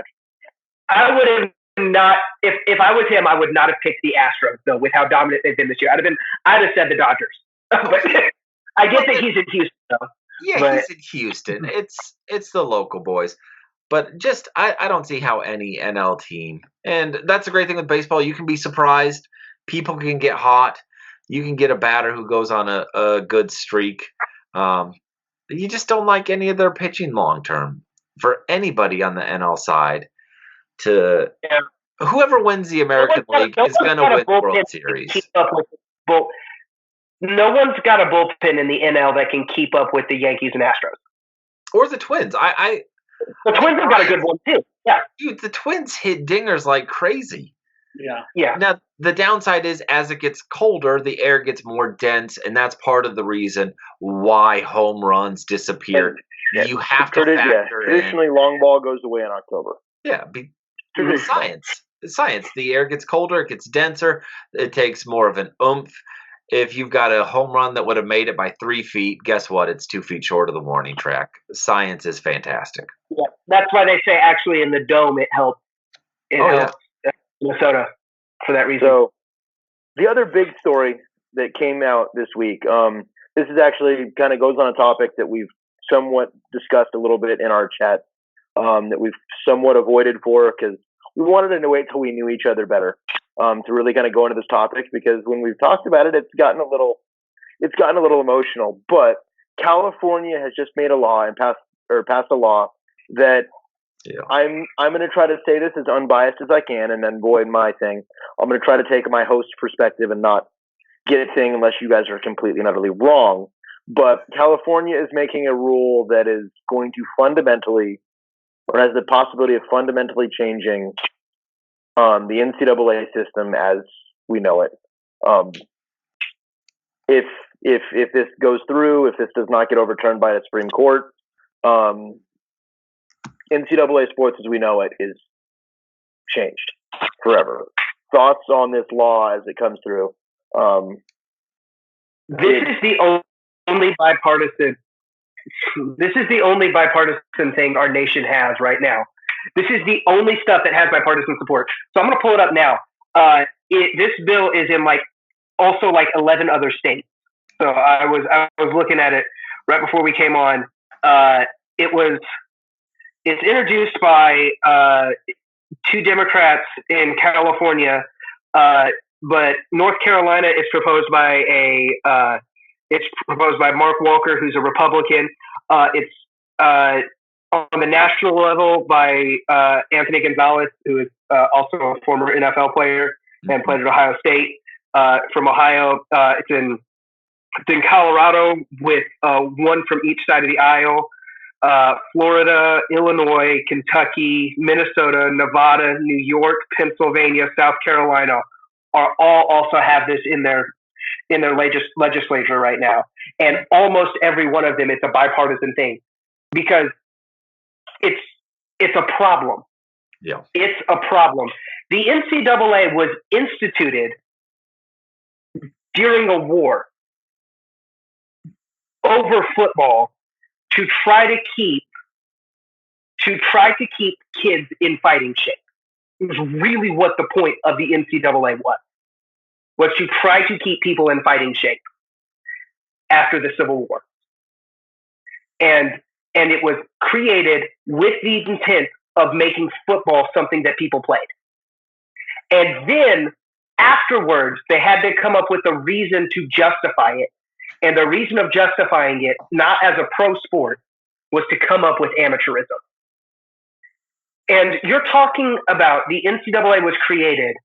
I would have not, if I was him, I would not have picked the Astros, though, with how dominant they've been this year. I'd have said the Dodgers. But I get that he's in Houston, though. Yeah, he's in Houston. It's the local boys. But just, I don't see how any NL team, and that's the great thing with baseball, you can be surprised. People can get hot. You can get a batter who goes on a good streak. You just don't like any of their pitching long term. For anybody on the NL side, whoever wins the American League is going to win the World Series. No one's got a bullpen in the NL that can keep up with the Yankees and Astros. Or the Twins. The Twins have got a good one, too. Yeah. Dude, the Twins hit dingers like crazy. Yeah. Now, the downside is as it gets colder, the air gets more dense, and that's part of the reason why home runs disappear. You have to factor in. Traditionally, long ball goes away in October. Yeah, science. It's science. The air gets colder, it gets denser, it takes more of an oomph. If you've got a home run that would have made it by 3 feet, guess what? It's 2 feet short of the warning track. Science is fantastic. Yeah, that's why they say actually in the dome it helps. It helps Minnesota for that reason. So the other big story that came out this week, this is actually kind of goes on a topic that we've somewhat discussed a little bit in our chat, that we've somewhat avoided for because we wanted to wait till we knew each other better to really kind of go into this topic, because when we've talked about it, it's gotten a little emotional. But California has just made a law and passed a law that I'm going to try to say this as unbiased as I can, and then void my thing. I'm going to try to take my host perspective and not get a thing unless you guys are completely and utterly wrong. But California is making a rule that is going to fundamentally, or has the possibility of fundamentally changing the NCAA system as we know it. If this goes through, if this does not get overturned by the Supreme Court, NCAA sports as we know it is changed forever. Thoughts on this law as it comes through? This is the only bipartisan thing our nation has right now. This is the only stuff that has bipartisan support. So I'm going to pull it up now. This bill is in also 11 other states. So I was looking at it right before we came on. It's introduced by 2 Democrats in California, but North Carolina is proposed by Mark Walker, who's a Republican. It's on the national level by Anthony Gonzalez, who is also a former NFL player and played at Ohio State. From Ohio, it's in Colorado with 1 from each side of the aisle. Florida, Illinois, Kentucky, Minnesota, Nevada, New York, Pennsylvania, South Carolina are all also have this in their legislature right now. And almost every one of them, it's a bipartisan thing because it's a problem. Yeah. It's a problem The NCAA was instituted during a war over football to try to keep kids in fighting shape. It was really what the point of the NCAA was to try to keep people in fighting shape after the Civil War. And it was created with the intent of making football something that people played. And then afterwards, they had to come up with a reason to justify it. And the reason of justifying it, not as a pro sport, was to come up with amateurism. And you're talking about the NCAA was created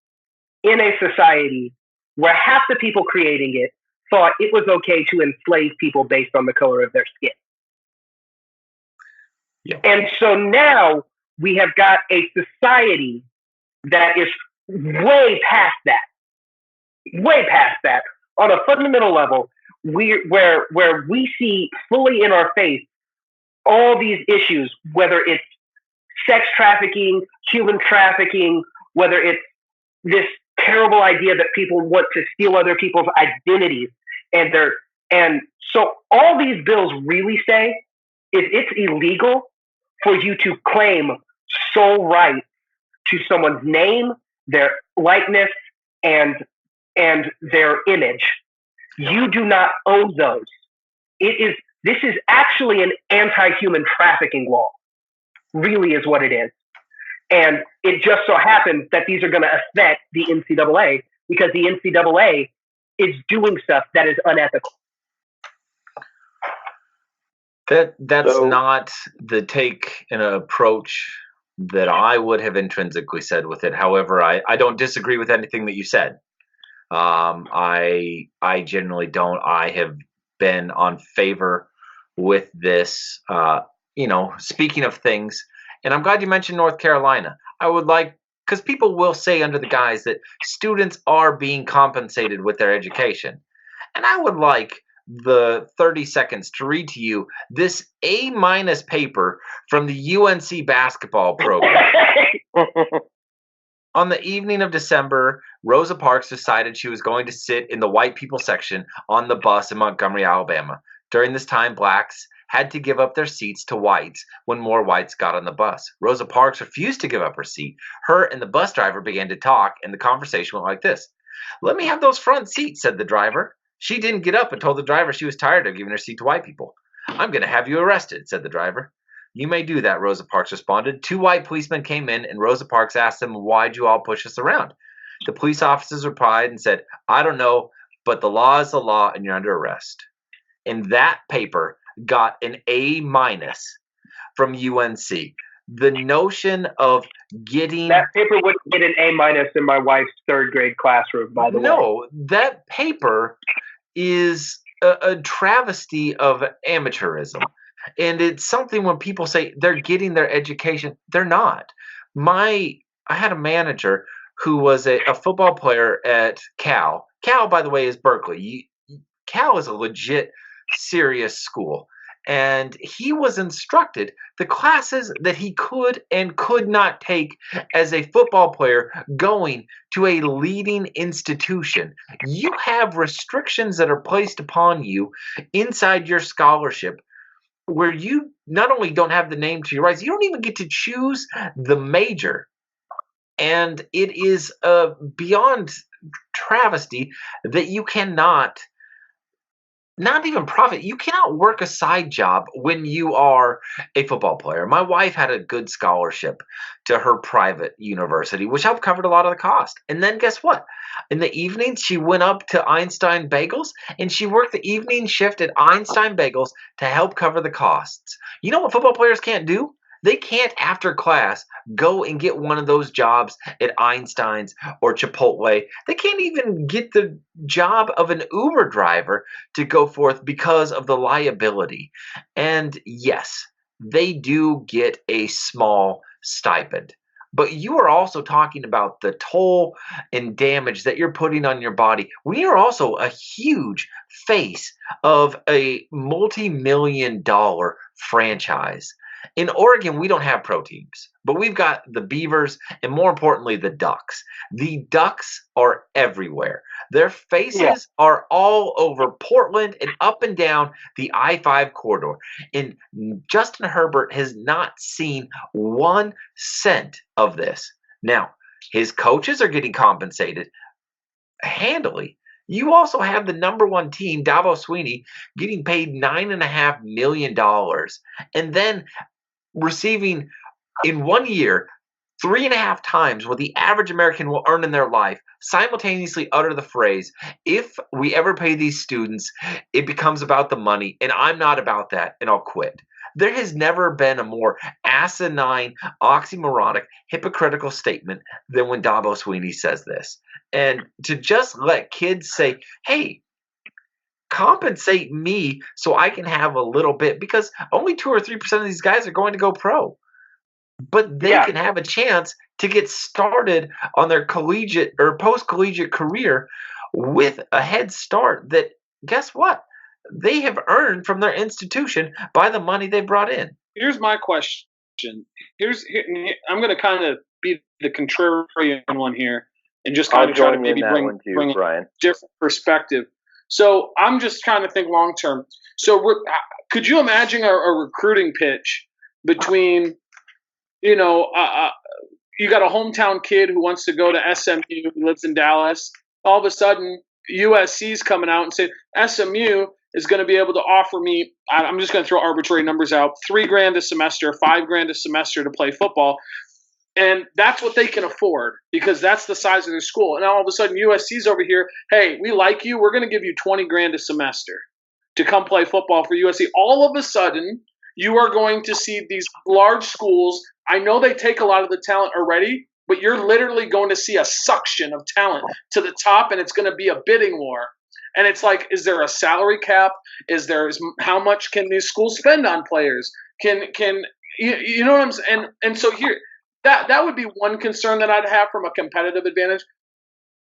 in a society where half the people creating it thought it was okay to enslave people based on the color of their skin. Yeah. And so now we have got a society that is way past that on a fundamental level, where we see fully in our face all these issues, whether it's sex trafficking, human trafficking, whether it's this terrible idea that people want to steal other people's identities, and so all these bills really say is it's illegal for you to claim sole right to someone's name, their likeness, and their image. You do not own those. This is actually an anti-human trafficking law, really is what it is. And it just so happens that these are going to affect the NCAA because the NCAA is doing stuff that is unethical. That's not the take and approach that I would have intrinsically said with it. However, I don't disagree with anything that you said. I generally don't. I have been on favor with this, speaking of things, and I'm glad you mentioned North Carolina. I would like, because people will say under the guise that students are being compensated with their education. And I would like the 30 seconds to read to you this A- paper from the UNC basketball program. On the evening of December, Rosa Parks decided she was going to sit in the white people section on the bus in Montgomery, Alabama. During this time, blacks had to give up their seats to whites when more whites got on the bus. Rosa Parks refused to give up her seat. Her and the bus driver began to talk, and the conversation went like this. "Let me have those front seats," said the driver. She didn't get up and told the driver she was tired of giving her seat to white people. "I'm going to have you arrested," said the driver. "You may do that," Rosa Parks responded. 2 white policemen came in, and Rosa Parks asked them, "Why'd you all push us around?" The police officers replied and said, "I don't know, but the law is the law, and you're under arrest." And that paper got an A- from UNC. The notion of getting... That paper wouldn't get an A- in my wife's 3rd grade classroom, by the way. No, that paper is a travesty of amateurism. And it's something when people say they're getting their education, they're not. I had a manager who was a football player at Cal. Cal, by the way, is Berkeley. Cal is a legit, serious school. And he was instructed the classes that he could and could not take as a football player going to a leading institution. You have restrictions that are placed upon you inside your scholarship where you not only don't have the name to your rights, you don't even get to choose the major. And it is beyond travesty that you cannot, not even profit, you cannot work a side job when you are a football player. My wife had a good scholarship to her private university, which helped cover a lot of the cost. And then guess what? In the evenings, she went up to Einstein Bagels, and she worked the evening shift at Einstein Bagels to help cover the costs. You know what football players can't do? They can't, after class, go and get one of those jobs at Einstein's or Chipotle. They can't even get the job of an Uber driver to go forth because of the liability. And yes, they do get a small stipend. But you are also talking about the toll and damage that you're putting on your body. We are also a huge face of a multi-million-dollar franchise. In Oregon, we don't have pro teams, but we've got the Beavers and more importantly, the Ducks. The Ducks are everywhere. Their faces are all over Portland and up and down the I-5 corridor. And Justin Herbert has not seen 1 cent of this. Now, his coaches are getting compensated handily. You also have the number 1 team, Dabo Swinney, getting paid $9.5 million and then receiving in 1 year 3.5 times what the average American will earn in their life, simultaneously utter the phrase, if we ever pay these students, it becomes about the money, and I'm not about that, and I'll quit. There has never been a more asinine, oxymoronic, hypocritical statement than when Dabo Swinney says this. And to just let kids say, hey, compensate me so I can have a little bit, because only 2 or 3% of these guys are going to go pro. But they can have a chance to get started on their collegiate or post-collegiate career with a head start that, guess what? They have earned from their institution by the money they brought in. Here's my question. I'm going to kind of be the contrarian one here and just kind of try to maybe bring a different perspective. So I'm just trying to think long term. So could you imagine a recruiting pitch between, you got a hometown kid who wants to go to SMU, who lives in Dallas. All of a sudden, USC's coming out and saying SMU is going to be able to offer me, I'm just going to throw arbitrary numbers out, $3,000 a semester, $5,000 a semester to play football. And that's what they can afford because that's the size of their school. And all of a sudden, USC's over here, hey, we like you. We're going to give you $20,000 a semester to come play football for USC. All of a sudden, you are going to see these large schools. I know they take a lot of the talent already, but you're literally going to see a suction of talent to the top, and it's going to be a bidding war. And it's like, is there a salary cap? How much can these schools spend on players? Can you know what I'm saying? And so here, that would be one concern that I'd have from a competitive advantage.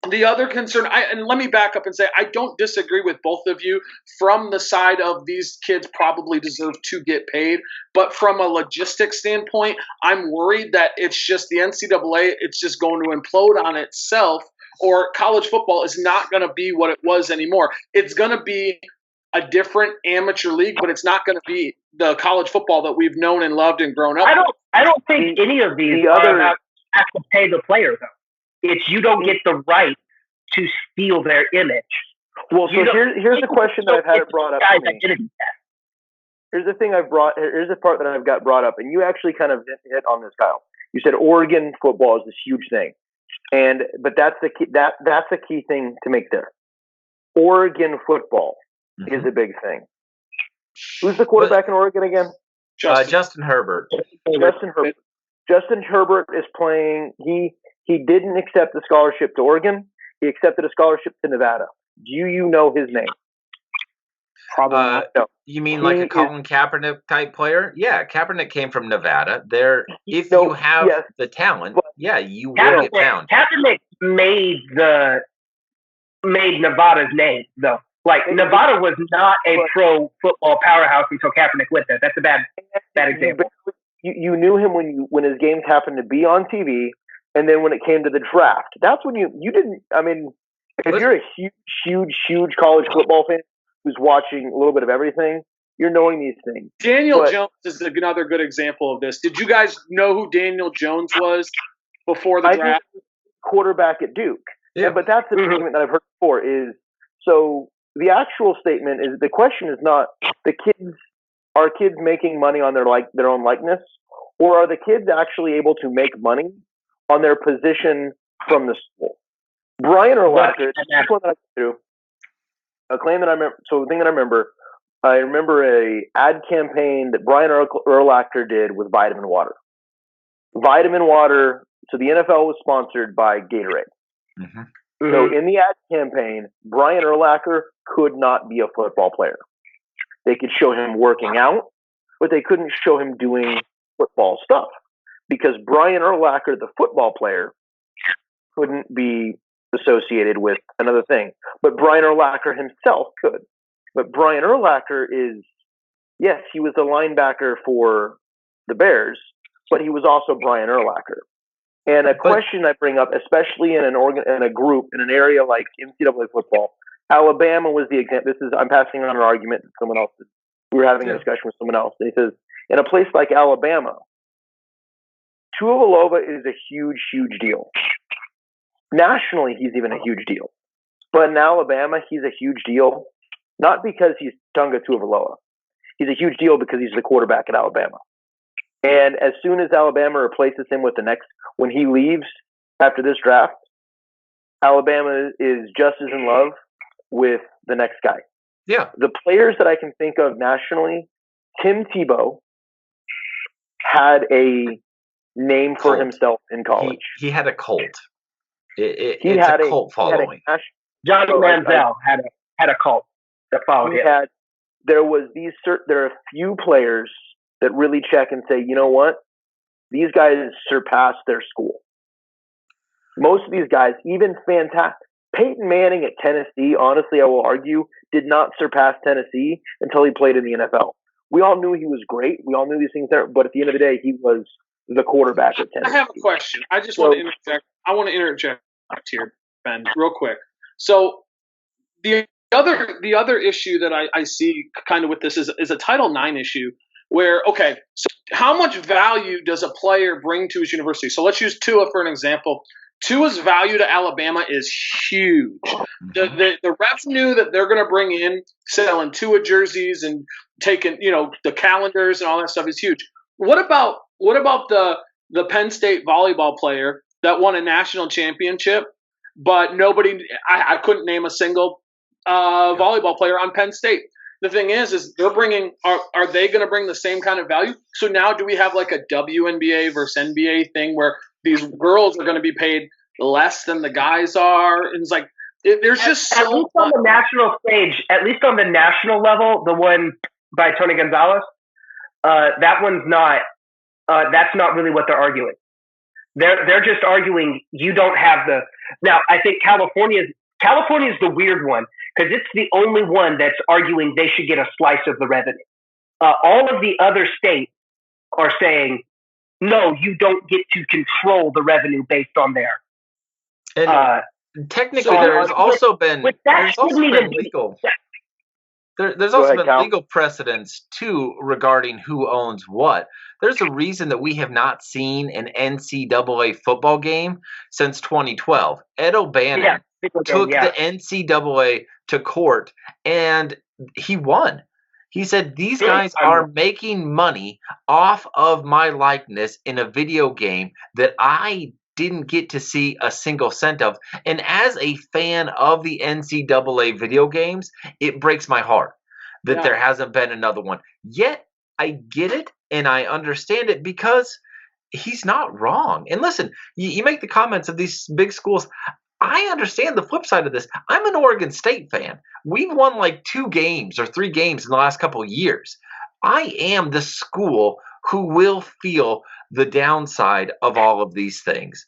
The other concern, and let me back up and say, I don't disagree with both of you from the side of these kids probably deserve to get paid. But from a logistics standpoint, I'm worried that it's just the NCAA, it's just going to implode on itself, or college football is not going to be what it was anymore. It's going to be a different amateur league, but it's not going to be the college football that we've known and loved and grown up. I don't think any of these have to pay the player, though. It's you don't get the right to steal their image. Well, so here's the question that I've had it brought up to me. Here's the part that I've got brought up, and you actually kind of hit on this, Kyle. You said Oregon football is this huge thing, but that's the key. That's a key thing to make there. Oregon football is a big thing. Who's the quarterback in Oregon again? Justin Herbert. Justin Herbert is playing. He didn't accept the scholarship to Oregon. He accepted a scholarship to Nevada. Do you know his name? Probably not. No. You mean like a Colin Kaepernick type player? Yeah, Kaepernick came from Nevada. If you have the talent, you will get found. Kaepernick made Nevada's name, though. Like, Nevada was not a pro football powerhouse until Kaepernick went there. That's a bad example. You knew him when his games happened to be on TV. And then when it came to the draft, that's when you didn't. I mean, if you're a huge college football fan who's watching a little bit of everything, you're knowing these things. Daniel Jones is another good example of this. Did you guys know who Daniel Jones was before the draft? Quarterback at Duke. Yeah, but that's the statement that I've heard before. So the actual statement is the question is not are kids making money on their own likeness, or are the kids actually able to make money on their position from the school? Brian Urlacher, this one that I threw, a claim that I remember. So the thing that I remember a ad campaign that Brian Urlacher did with vitamin water. Vitamin water. So the NFL was sponsored by Gatorade. Mm-hmm. So in the ad campaign, Brian Urlacher could not be a football player. They could show him working out, but they couldn't show him doing football stuff. Because Brian Urlacher, the football player, couldn't be associated with another thing. But Brian Urlacher himself could. But Brian Urlacher he was a linebacker for the Bears, but he was also Brian Urlacher. And a question I bring up, especially in a group, in an area like NCAA football, Alabama was the example. I'm passing on an argument that someone else did. We were having a discussion with someone else, and he says, in a place like Alabama, Tuivailova is a huge, huge deal. Nationally, he's even a huge deal. But in Alabama, he's a huge deal, not because he's Tunga Tuivailova. He's a huge deal because he's the quarterback at Alabama. And as soon as Alabama replaces him with the next, when he leaves after this draft, Alabama is just as in love with the next guy. Yeah. The players that I can think of nationally, Tim Tebow had a name for himself in college. He had a cult. It's a cult following. Johnny Manziel had a cult that followed him. There are a few players that really check and say, you know what? These guys surpassed their school. Most of these guys, even fantastic. Peyton Manning at Tennessee, honestly, I will argue, did not surpass Tennessee until he played in the NFL. We all knew he was great. We all knew these things there, but at the end of the day, he was the quarterback at Tennessee. I have a question. I just want to interject. I want to interject here, Ben, real quick. So the other issue that I see kind of with this is a Title IX issue where, okay, so how much value does a player bring to his university? So let's use Tua for an example. Tua's value to Alabama is huge. The revenue that they're going to bring in selling Tua jerseys and taking, the calendars and all that stuff is huge. What about the Penn State volleyball player that won a national championship, but I couldn't name a single volleyball player on Penn State. The thing is they're bringing. Are they going to bring the same kind of value? So now, do we have like a WNBA versus NBA thing where these girls are going to be paid less than the guys are? And it's like there's just so at least on the national stage, at least on the national level, the one by Tony Gonzalez, that one's not. That's not really what they're arguing. They're just arguing you don't have the. Now, I think California is the weird one because it's the only one that's arguing they should get a slice of the revenue. All of the other states are saying, no, you don't get to control the revenue based on there. And technically, there's also been legal. There's also been legal precedents, too, regarding who owns what. There's a reason that we have not seen an NCAA football game since 2012. Ed O'Bannon took the NCAA to court, and he won. He said, these guys are making money off of my likeness in a video game that I didn't get to see a single cent of. And as a fan of the NCAA video games, it breaks my heart that there hasn't been another one. Yet, I get it and I understand it because he's not wrong. And listen, you make the comments of these big schools. I understand the flip side of this. I'm an Oregon State fan. We've won like 2 games or 3 games in the last couple of years. I am the school who will feel the downside of all of these things.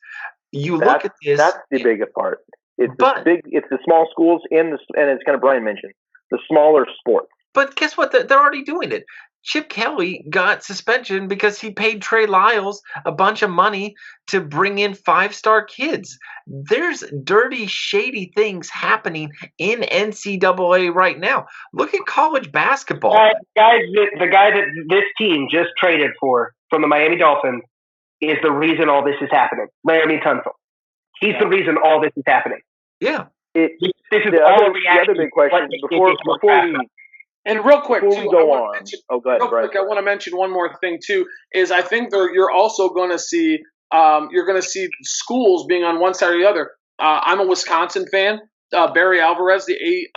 Look at this. That's the biggest part. It's the small schools and it's kind of Brian mentioned, the smaller sports. But guess what? They're already doing it. Chip Kelly got suspension because he paid Trey Lyles a bunch of money to bring in 5-star kids. There's dirty, shady things happening in NCAA right now. Look at college basketball. The guy that this team just traded for from the Miami Dolphins is the reason all this is happening. Laramie Tunsil. He's the reason all this is happening. Yeah. This is all a reaction. The other big question before we and real quick, before we go on. Go ahead, Brian. I want to mention one more thing too. Is I think you're also going to see schools being on one side or the other. I'm a Wisconsin fan. Barry Alvarez, the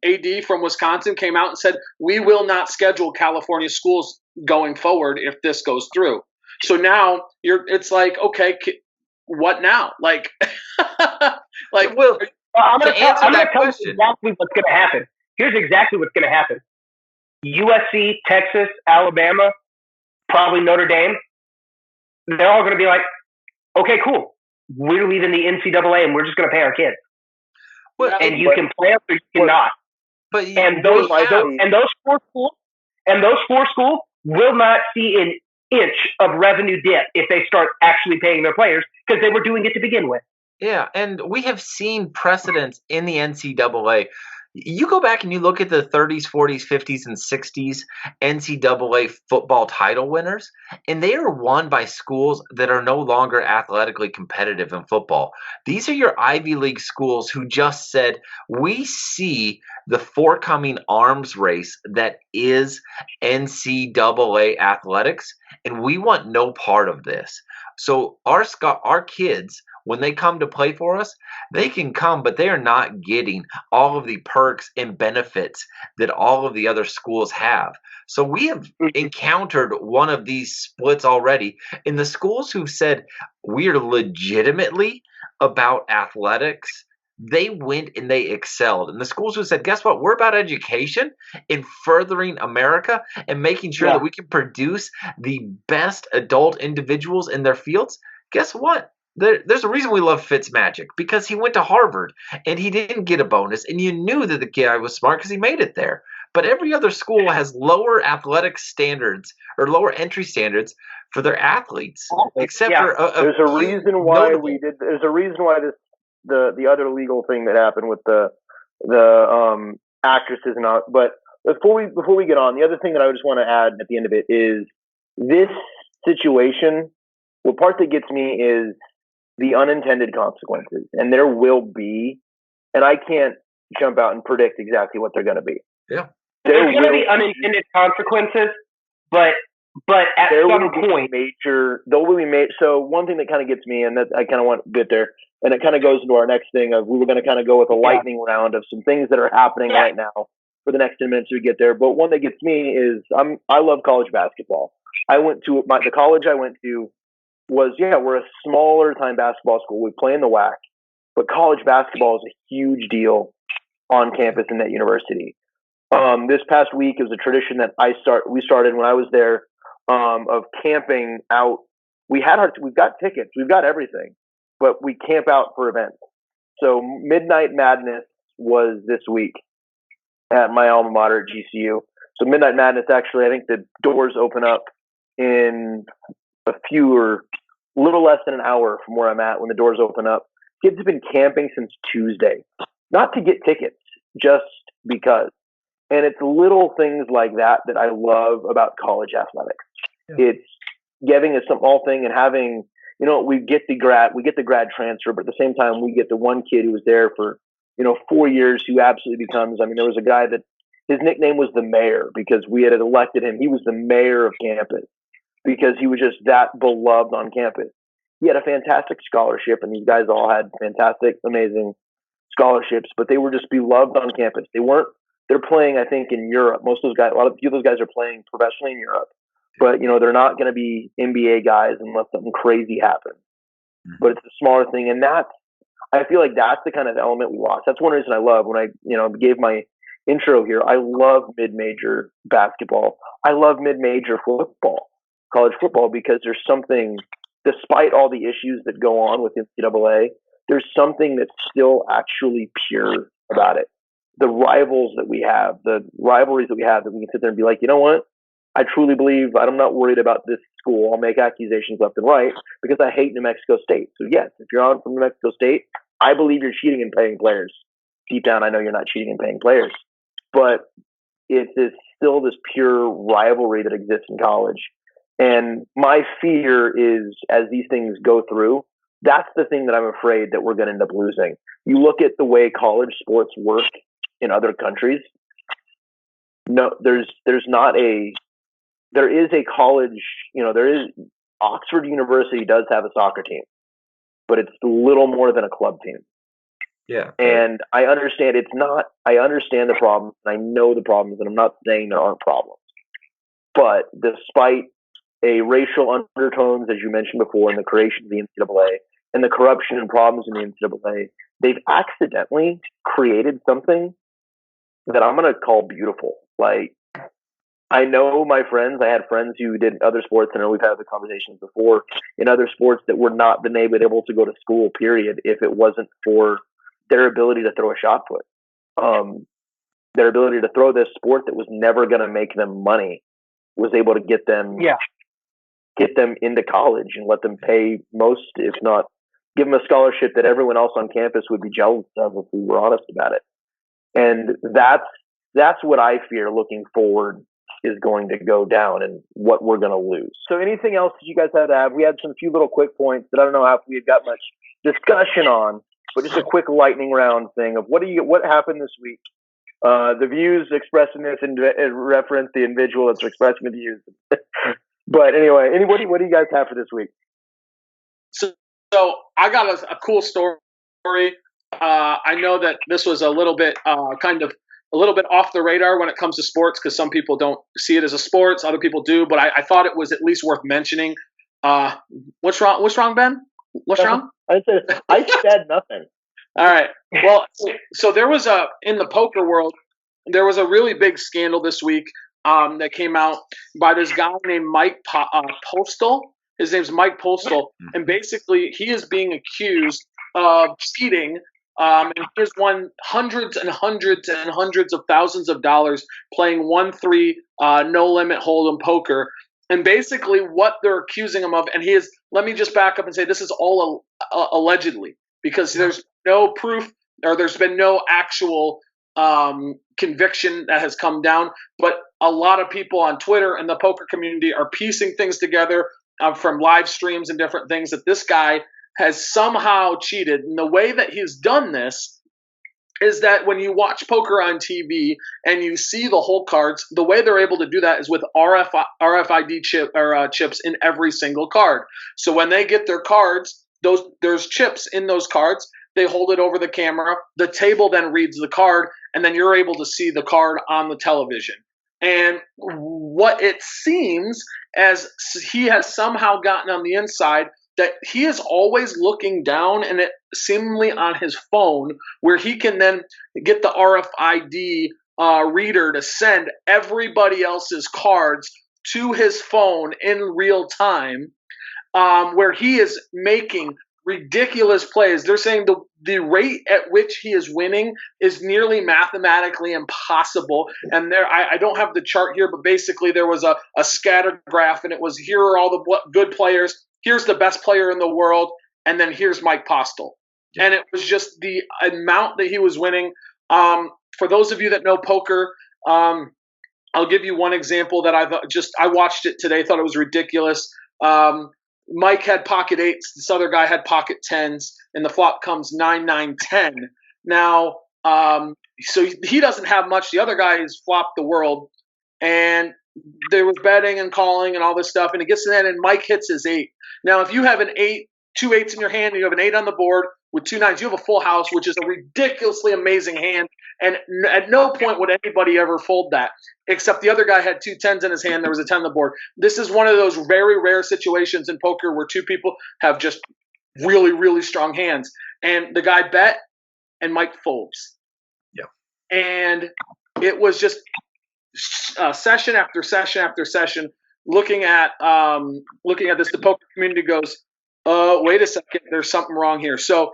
AD from Wisconsin, came out and said we will not schedule California schools going forward if this goes through. So now it's like, okay, what now? Like, I'm going to tell you exactly what's going to happen. Here's exactly what's going to happen. USC, Texas, Alabama, probably Notre Dame, they're all going to be like, okay, cool. We're leaving the NCAA and we're just going to pay our kids. You can play them or you cannot. Those 4 schools will not see inch of revenue dip if they start actually paying their players because they were doing it to begin with. Yeah, and we have seen precedents in the NCAA. You go back and you look at the 30s, 40s, 50s, and 60s NCAA football title winners, and they are won by schools that are no longer athletically competitive in football. These are your Ivy League schools who just said, we see the forthcoming arms race that is NCAA athletics, and we want no part of this. So our kids, when they come to play for us, they can come, but they are not getting all of the perks and benefits that all of the other schools have. So we have encountered one of these splits already. In the schools who said we are legitimately about athletics, they went and they excelled. And the schools who said, guess what? We're about education and furthering America and making sure that we can produce the best adult individuals in their fields. Guess what? There's a reason we love Fitzmagic, because he went to Harvard and he didn't get a bonus, and you knew that the guy was smart because he made it there. But every other school has lower athletic standards or lower entry standards for their athletes, except for there's a reason why we did. There's a reason why the other legal thing that happened with the actresses and all. But before we get on, the other thing that I just want to add at the end of it is this situation. The part that gets me is the unintended consequences, and there will be, and I can't jump out and predict exactly what they're going to be. Yeah, there's going to be unintended consequences, but at some point, there will be major. So one thing that kind of gets me, and that I kind of want to get there, and it kind of goes into our next thing of we were going to kind of go with a lightning round of some things that are happening right now for the next 10 minutes we get there. But one that gets me is I love college basketball. I went to the college I went to. We're a smaller time basketball school. We play in the WAC, but college basketball is a huge deal on campus in that university. This past week, it was a tradition that we started when I was there, of camping out. We've got tickets, we've got everything, but we camp out for events. So Midnight Madness was this week at my alma mater at GCU. So Midnight Madness, actually, I think the doors open up in little less than an hour from where I'm at when the doors open up. Kids have been camping since Tuesday, not to get tickets, just because. And it's little things like that I love about college athletics. Yeah. It's giving us some small thing and having, we get the grad transfer, but at the same time we get the one kid who was there for, 4 years who absolutely becomes. There was a guy that his nickname was the mayor because we had elected him. He was the mayor of campus, because he was just that beloved on campus. He had a fantastic scholarship, and these guys all had fantastic, amazing scholarships, but they were just beloved on campus. They're playing, I think, in Europe. Most of those guys, a few of those guys are playing professionally in Europe, but they're not going to be NBA guys unless something crazy happens. But it's a smaller thing, and I feel like that's the kind of element we lost. That's one reason I love when I, gave my intro here. I love mid-major basketball. I love mid-major football. College football, because there's something, despite all the issues that go on with NCAA, there's something that's still actually pure about it. The rivalries that we have, that we can sit there and be like, you know what? I truly believe I'm not worried about this school. I'll make accusations left and right because I hate New Mexico State. So yes, if you're on from New Mexico State, I believe you're cheating and paying players. Deep down, I know you're not cheating and paying players, but it is still this pure rivalry that exists in college. And my fear is, as these things go through, that's the thing that I'm afraid that we're going to end up losing. You look at the way college sports work in other countries. No, there is a college, Oxford University does have a soccer team, but it's little more than a club team. Yeah. And I understand I understand the problems, and I know the problems, and I'm not saying there aren't problems. But despite a racial undertones, as you mentioned before, in the creation of the NCAA and the corruption and problems in the NCAA, they've accidentally created something that I'm going to call beautiful. Like, I know my friends, I had friends who did other sports, and I know we've had the conversations before, in other sports that were not been able to go to school, period, if it wasn't for their ability to throw a shot put. Their ability to throw this sport that was never going to make them money was able to get them get them into college and let them pay most, if not give them a scholarship that everyone else on campus would be jealous of if we were honest about it. And that's what I fear looking forward is going to go down and what we're going to lose. So anything else that you guys had to have? We had some few little quick points that I don't know if we had got much discussion on, but just a quick lightning round thing of what happened this week. The views expressed in this reference the individual that's expressing the views. But anyway, what do you guys have for this week? So I got a cool story. I know that this was a little bit a little bit off the radar when it comes to sports because some people don't see it as a sports, other people do. But I thought it was at least worth mentioning. What's wrong? What's wrong, Ben? What's wrong? I said nothing. All right. Well, so there was in the poker world, there was a really big scandal this week that came out by this guy named Mike Postal. His name's Mike Postal, and basically he is being accused of cheating. And he has won hundreds and hundreds and hundreds of thousands of dollars playing 1-3 no limit hold'em poker. And basically what they're accusing him of, and he is. Let me just back up and say this is all allegedly, because there's no proof or there's been no actual conviction that has come down. But a lot of people on Twitter and the poker community are piecing things together from live streams and different things that this guy has somehow cheated. And the way that he's done this is that when you watch poker on TV and you see the hole cards, the way they're able to do that is with RFID chips in every single card. So when they get their cards, there's chips in those cards. They hold it over the camera. The table then reads the card, and then you're able to see the card on the television. And what it seems as he has somehow gotten on the inside that he is always looking down and it seemingly on his phone where he can then get the RFID reader to send everybody else's cards to his phone in real time, where he is making ridiculous plays. They're saying the rate at which he is winning is nearly mathematically impossible. And I don't have the chart here, but basically there was a scatter graph, and it was, here are all the good players. Here's the best player in the world, and then here's Mike Postal. Yeah. And it was just the amount that he was winning. For those of you that know poker, I'll give you one example that I watched it today, thought it was ridiculous. Mike had pocket 8s, this other guy had pocket 10s, and the flop comes 9-9-10. Now, so he doesn't have much. The other guy has flopped the world, and there was betting and calling and all this stuff, and it gets to that, and Mike hits his 8. Now, if you have an 8, 2 8s in your hand, and you have an 8 on the board with 2 9s, you have a full house, which is a ridiculously amazing hand, and at no point would anybody ever fold that, except the other guy had 2 10s in his hand, there was a 10 on the board. This is one of those very rare situations in poker where two people have just really, really strong hands, and the guy bet, and Mike folds. Yeah. And it was just session after session after session, looking at this, the poker community goes, wait a second, there's something wrong here. So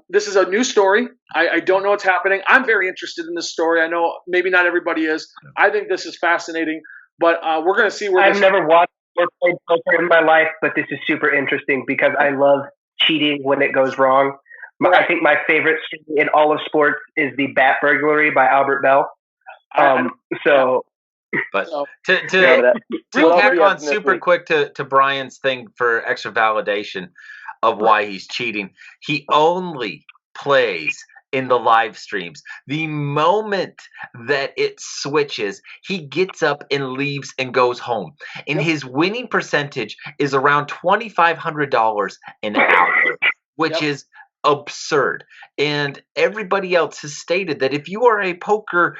this is a new story. I don't know what's happening. I'm very interested in this story. I know maybe not everybody is. I think this is fascinating, but we're going to see where I've never watched or played poker in my life, but this is super interesting because I love cheating when it goes wrong. I think my favorite story in all of sports is the bat burglary by Albert Bell. But to tack on super quick to Brian's thing for extra validation of why he's cheating, he only plays in the live streams. The moment that it switches, he gets up and leaves and goes home. And his winning percentage is around $2,500 an hour, which is absurd. And everybody else has stated that if you are a poker,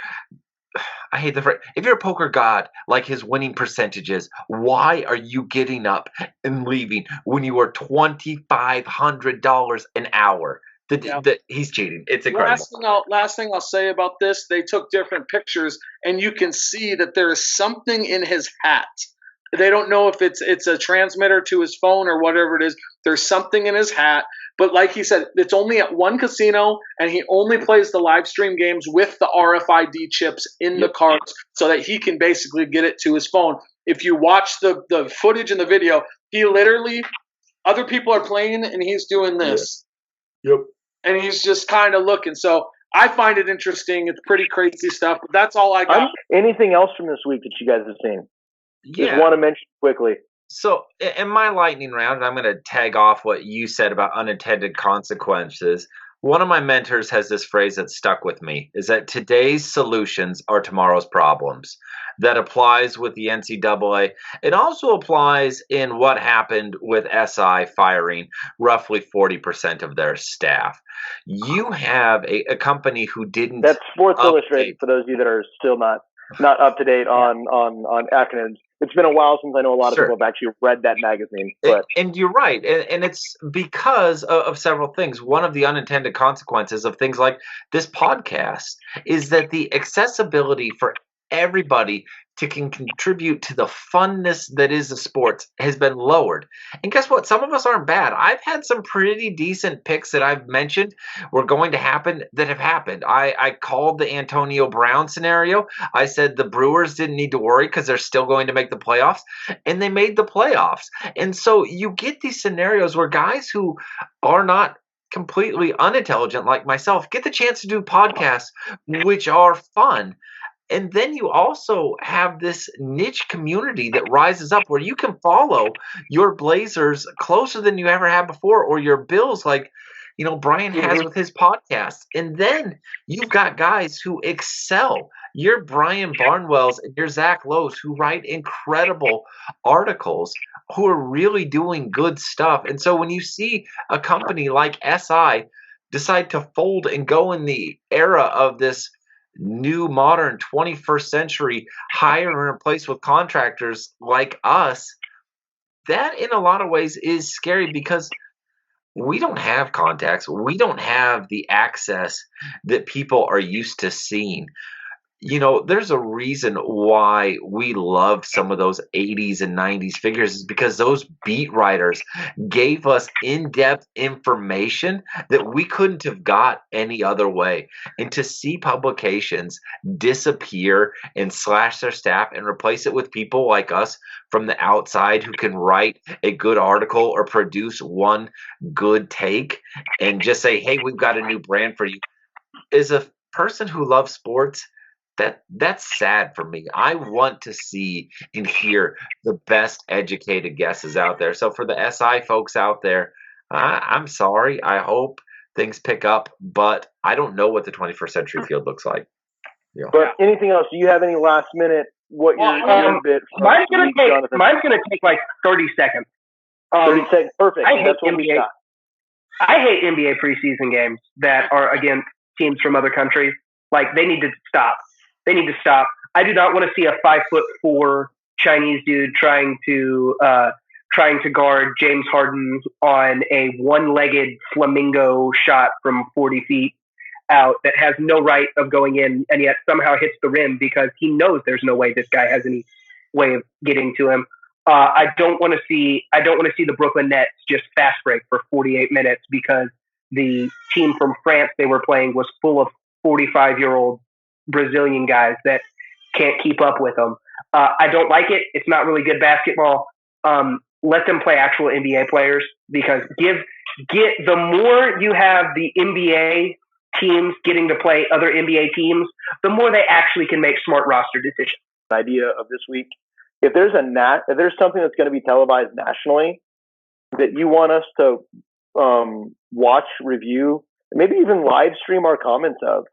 I hate the phrase, if you're a poker god like his winning percentages, why are you getting up and leaving when you are $2,500 an hour? He's cheating. It's incredible. Last thing I'll say about this, they took different pictures, and you can see that there is something in his hat. They don't know if it's a transmitter to his phone or whatever it is. There's something in his hat. But like he said, it's only at one casino, and he only plays the live stream games with the RFID chips in the cards so that he can basically get it to his phone. if you watch the footage and the video, he literally, other people are playing and he's doing this. Yep. And he's just kind of looking. So I find it interesting. It's pretty crazy stuff, but that's all I got. Anything else from this week that you guys have seen? Yeah. Just want to mention quickly. So in my lightning round, I'm going to tag off what you said about unintended consequences. One of my mentors has this phrase that stuck with me, is that today's solutions are tomorrow's problems. That applies with the NCAA. It also applies in what happened with SI firing roughly 40% of their staff. You have a company who didn't. That's Sports Illustrated for those of you that are still not up to date on acronyms. It's been a while since I know a lot of people have actually read that magazine. But. And you're right. And it's because of several things. One of the unintended consequences of things like this podcast is that the accessibility for everybody to can contribute to the funness that is the sports has been lowered. And guess what? Some of us aren't bad. I've had some pretty decent picks that I've mentioned were going to happen that have happened. I called the Antonio Brown scenario. I said the Brewers didn't need to worry because they're still going to make the playoffs, and they made the playoffs. And so you get these scenarios where guys who are not completely unintelligent like myself get the chance to do podcasts which are fun. And then you also have this niche community that rises up where you can follow your Blazers closer than you ever have before, or your Bills like, Brian has with his podcast. And then you've got guys who excel. Your Brian Barnwells and your Zach Lowe's who write incredible articles, who are really doing good stuff. And so when you see a company like SI decide to fold and go in the era of this new modern 21st century hire and replace with contractors like us, that in a lot of ways is scary because we don't have contacts. We don't have the access that people are used to seeing. There's a reason why we love some of those 80s and 90s figures is because those beat writers gave us in-depth information that we couldn't have got any other way. And to see publications disappear and slash their staff and replace it with people like us from the outside who can write a good article or produce one good take and just say, hey, we've got a new brand for you, is a person who loves sports. That's sad for me. I want to see and hear the best educated guesses out there. So for the SI folks out there, I'm sorry. I hope things pick up, but I don't know what the 21st century field looks like. Yeah. But anything else? Do you have any last minute? What your bit? Mine's gonna take like 30 seconds. 30 seconds, perfect. That's what we got. I hate NBA preseason games that are against teams from other countries. Like they need to stop. They need to stop. I do not want to see a 5'4" Chinese dude trying to guard James Harden on a one-legged flamingo shot from 40 feet out that has no right of going in, and yet somehow hits the rim because he knows there's no way this guy has any way of getting to him. I don't want to see the Brooklyn Nets just fast break for 48 minutes because the team from France they were playing was full of 45-year-old Brazilian guys that can't keep up with them. I don't like it. It's not really good basketball. Let them play actual NBA players because the more you have the NBA teams getting to play other NBA teams, the more they actually can make smart roster decisions. Idea of this week. If there's something that's going to be televised nationally that you want us to watch, review, maybe even live stream our comments of,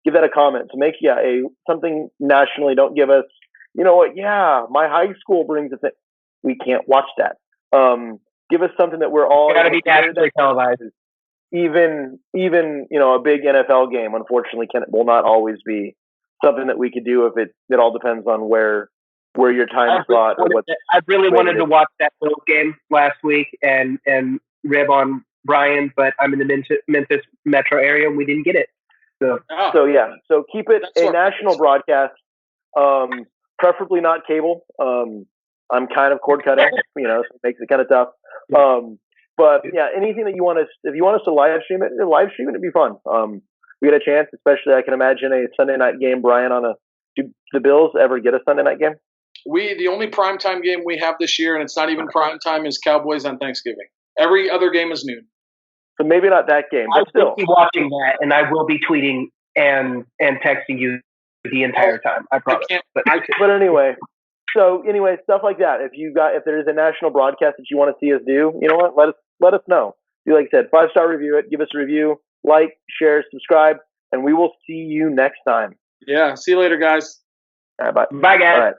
give that a comment to make something nationally. Don't give us, my high school brings a thing. We can't watch that. Give us something that we're all got to be nationally televised. Even a big NFL game, unfortunately, will not always be something that we could do if it all depends on where your time slot. I really wanted to watch that Bills game last week and rib on Brian, but I'm in the Memphis metro area and we didn't get it. So keep it a national broadcast, preferably not cable. I'm kind of cord cutting, so it makes it kind of tough. But yeah, anything that if you want us to live stream it, it'd be fun. We get a chance, especially I can imagine a Sunday night game. Brian, do the Bills ever get a Sunday night game? The only primetime game we have this year, and it's not even primetime, is Cowboys on Thanksgiving. Every other game is noon. So maybe not that game, but still. I will be watching that, and I will be tweeting and texting you the entire time. I promise. But anyway, stuff like that. If there is a national broadcast that you want to see us do, you know what? Let us know. Like I said, 5-star review it. Give us a review. Like, share, subscribe, and we will see you next time. Yeah. See you later, guys. All right, bye. Bye, guys. All right.